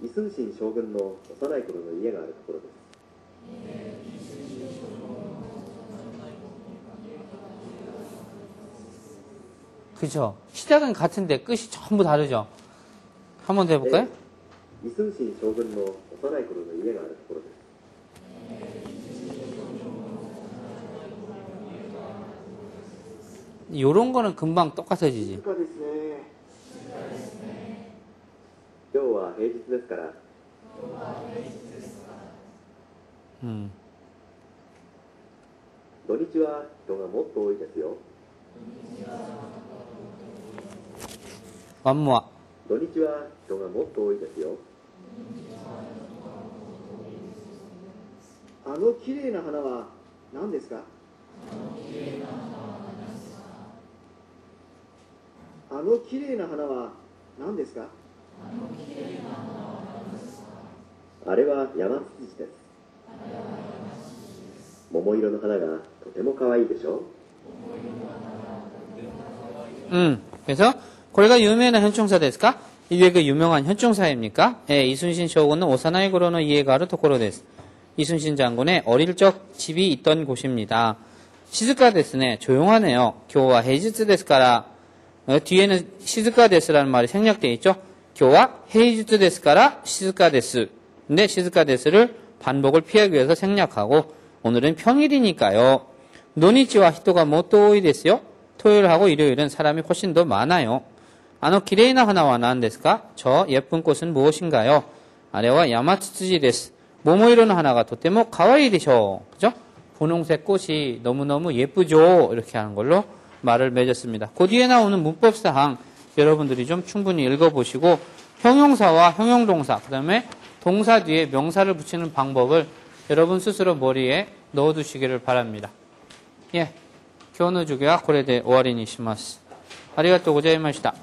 え、イスンシン将軍の幼い頃の家があるところです。 그죠? 시작은 같은데 끝이 전부 다르죠? 한 번 더 해볼까요? イスンシン将軍の幼い頃の家があるところです。 요런 거는 금방 똑같아지지. 静かですね。今日は平日ですから 土日は人がもっと多いですよ。 완무와. 土日は人がもっと多いですよ。あの綺麗な花は何ですか？あの綺麗な花は何ですか？あれはヤマツツジです。桃色の花がとても可愛いでしょ。 그래서 고래가 유명한 현충사 됐을까? 이게 그 유명한 현충사입니까? 예, 이순신 쇼군은 오사나이 고로의 이에가르 도코로 데스. 이순신 장군의 어릴 적 집이 있던 곳입니다. 시즈카 데스네, 조용하네요. 교와 헤이즈츠 데스카라. 뒤에는 시즈카 데스라는 말이 생략되어 있죠. 교와 헤이즈츠 데스카라 시즈카 데스. 근데 시즈카 데스를 반복을 피하기 위해서 생략하고 오늘은 평일이니까요. 노니치와 히토가 모토이 데스요. 토요일하고 일요일은 사람이 훨씬 더 많아요. 아노 기레이나 하나와 나안데스까? 저 예쁜 꽃은 무엇인가요? 아래와 야마츠츠지 데스. 모모이로는 하나가 도테모 가와이 데쇼. 그죠? 분홍색 꽃이 너무너무 예쁘죠? 이렇게 하는 걸로 말을 맺었습니다. 그 뒤에 나오는 문법사항 여러분들이 좀 충분히 읽어보시고 형용사와 형용동사 그 다음에 동사 뒤에 명사를 붙이는 방법을 여러분 스스로 머리에 넣어두시기를 바랍니다. 예, 今日の授業はこれで終わりにします。ありがとうございました。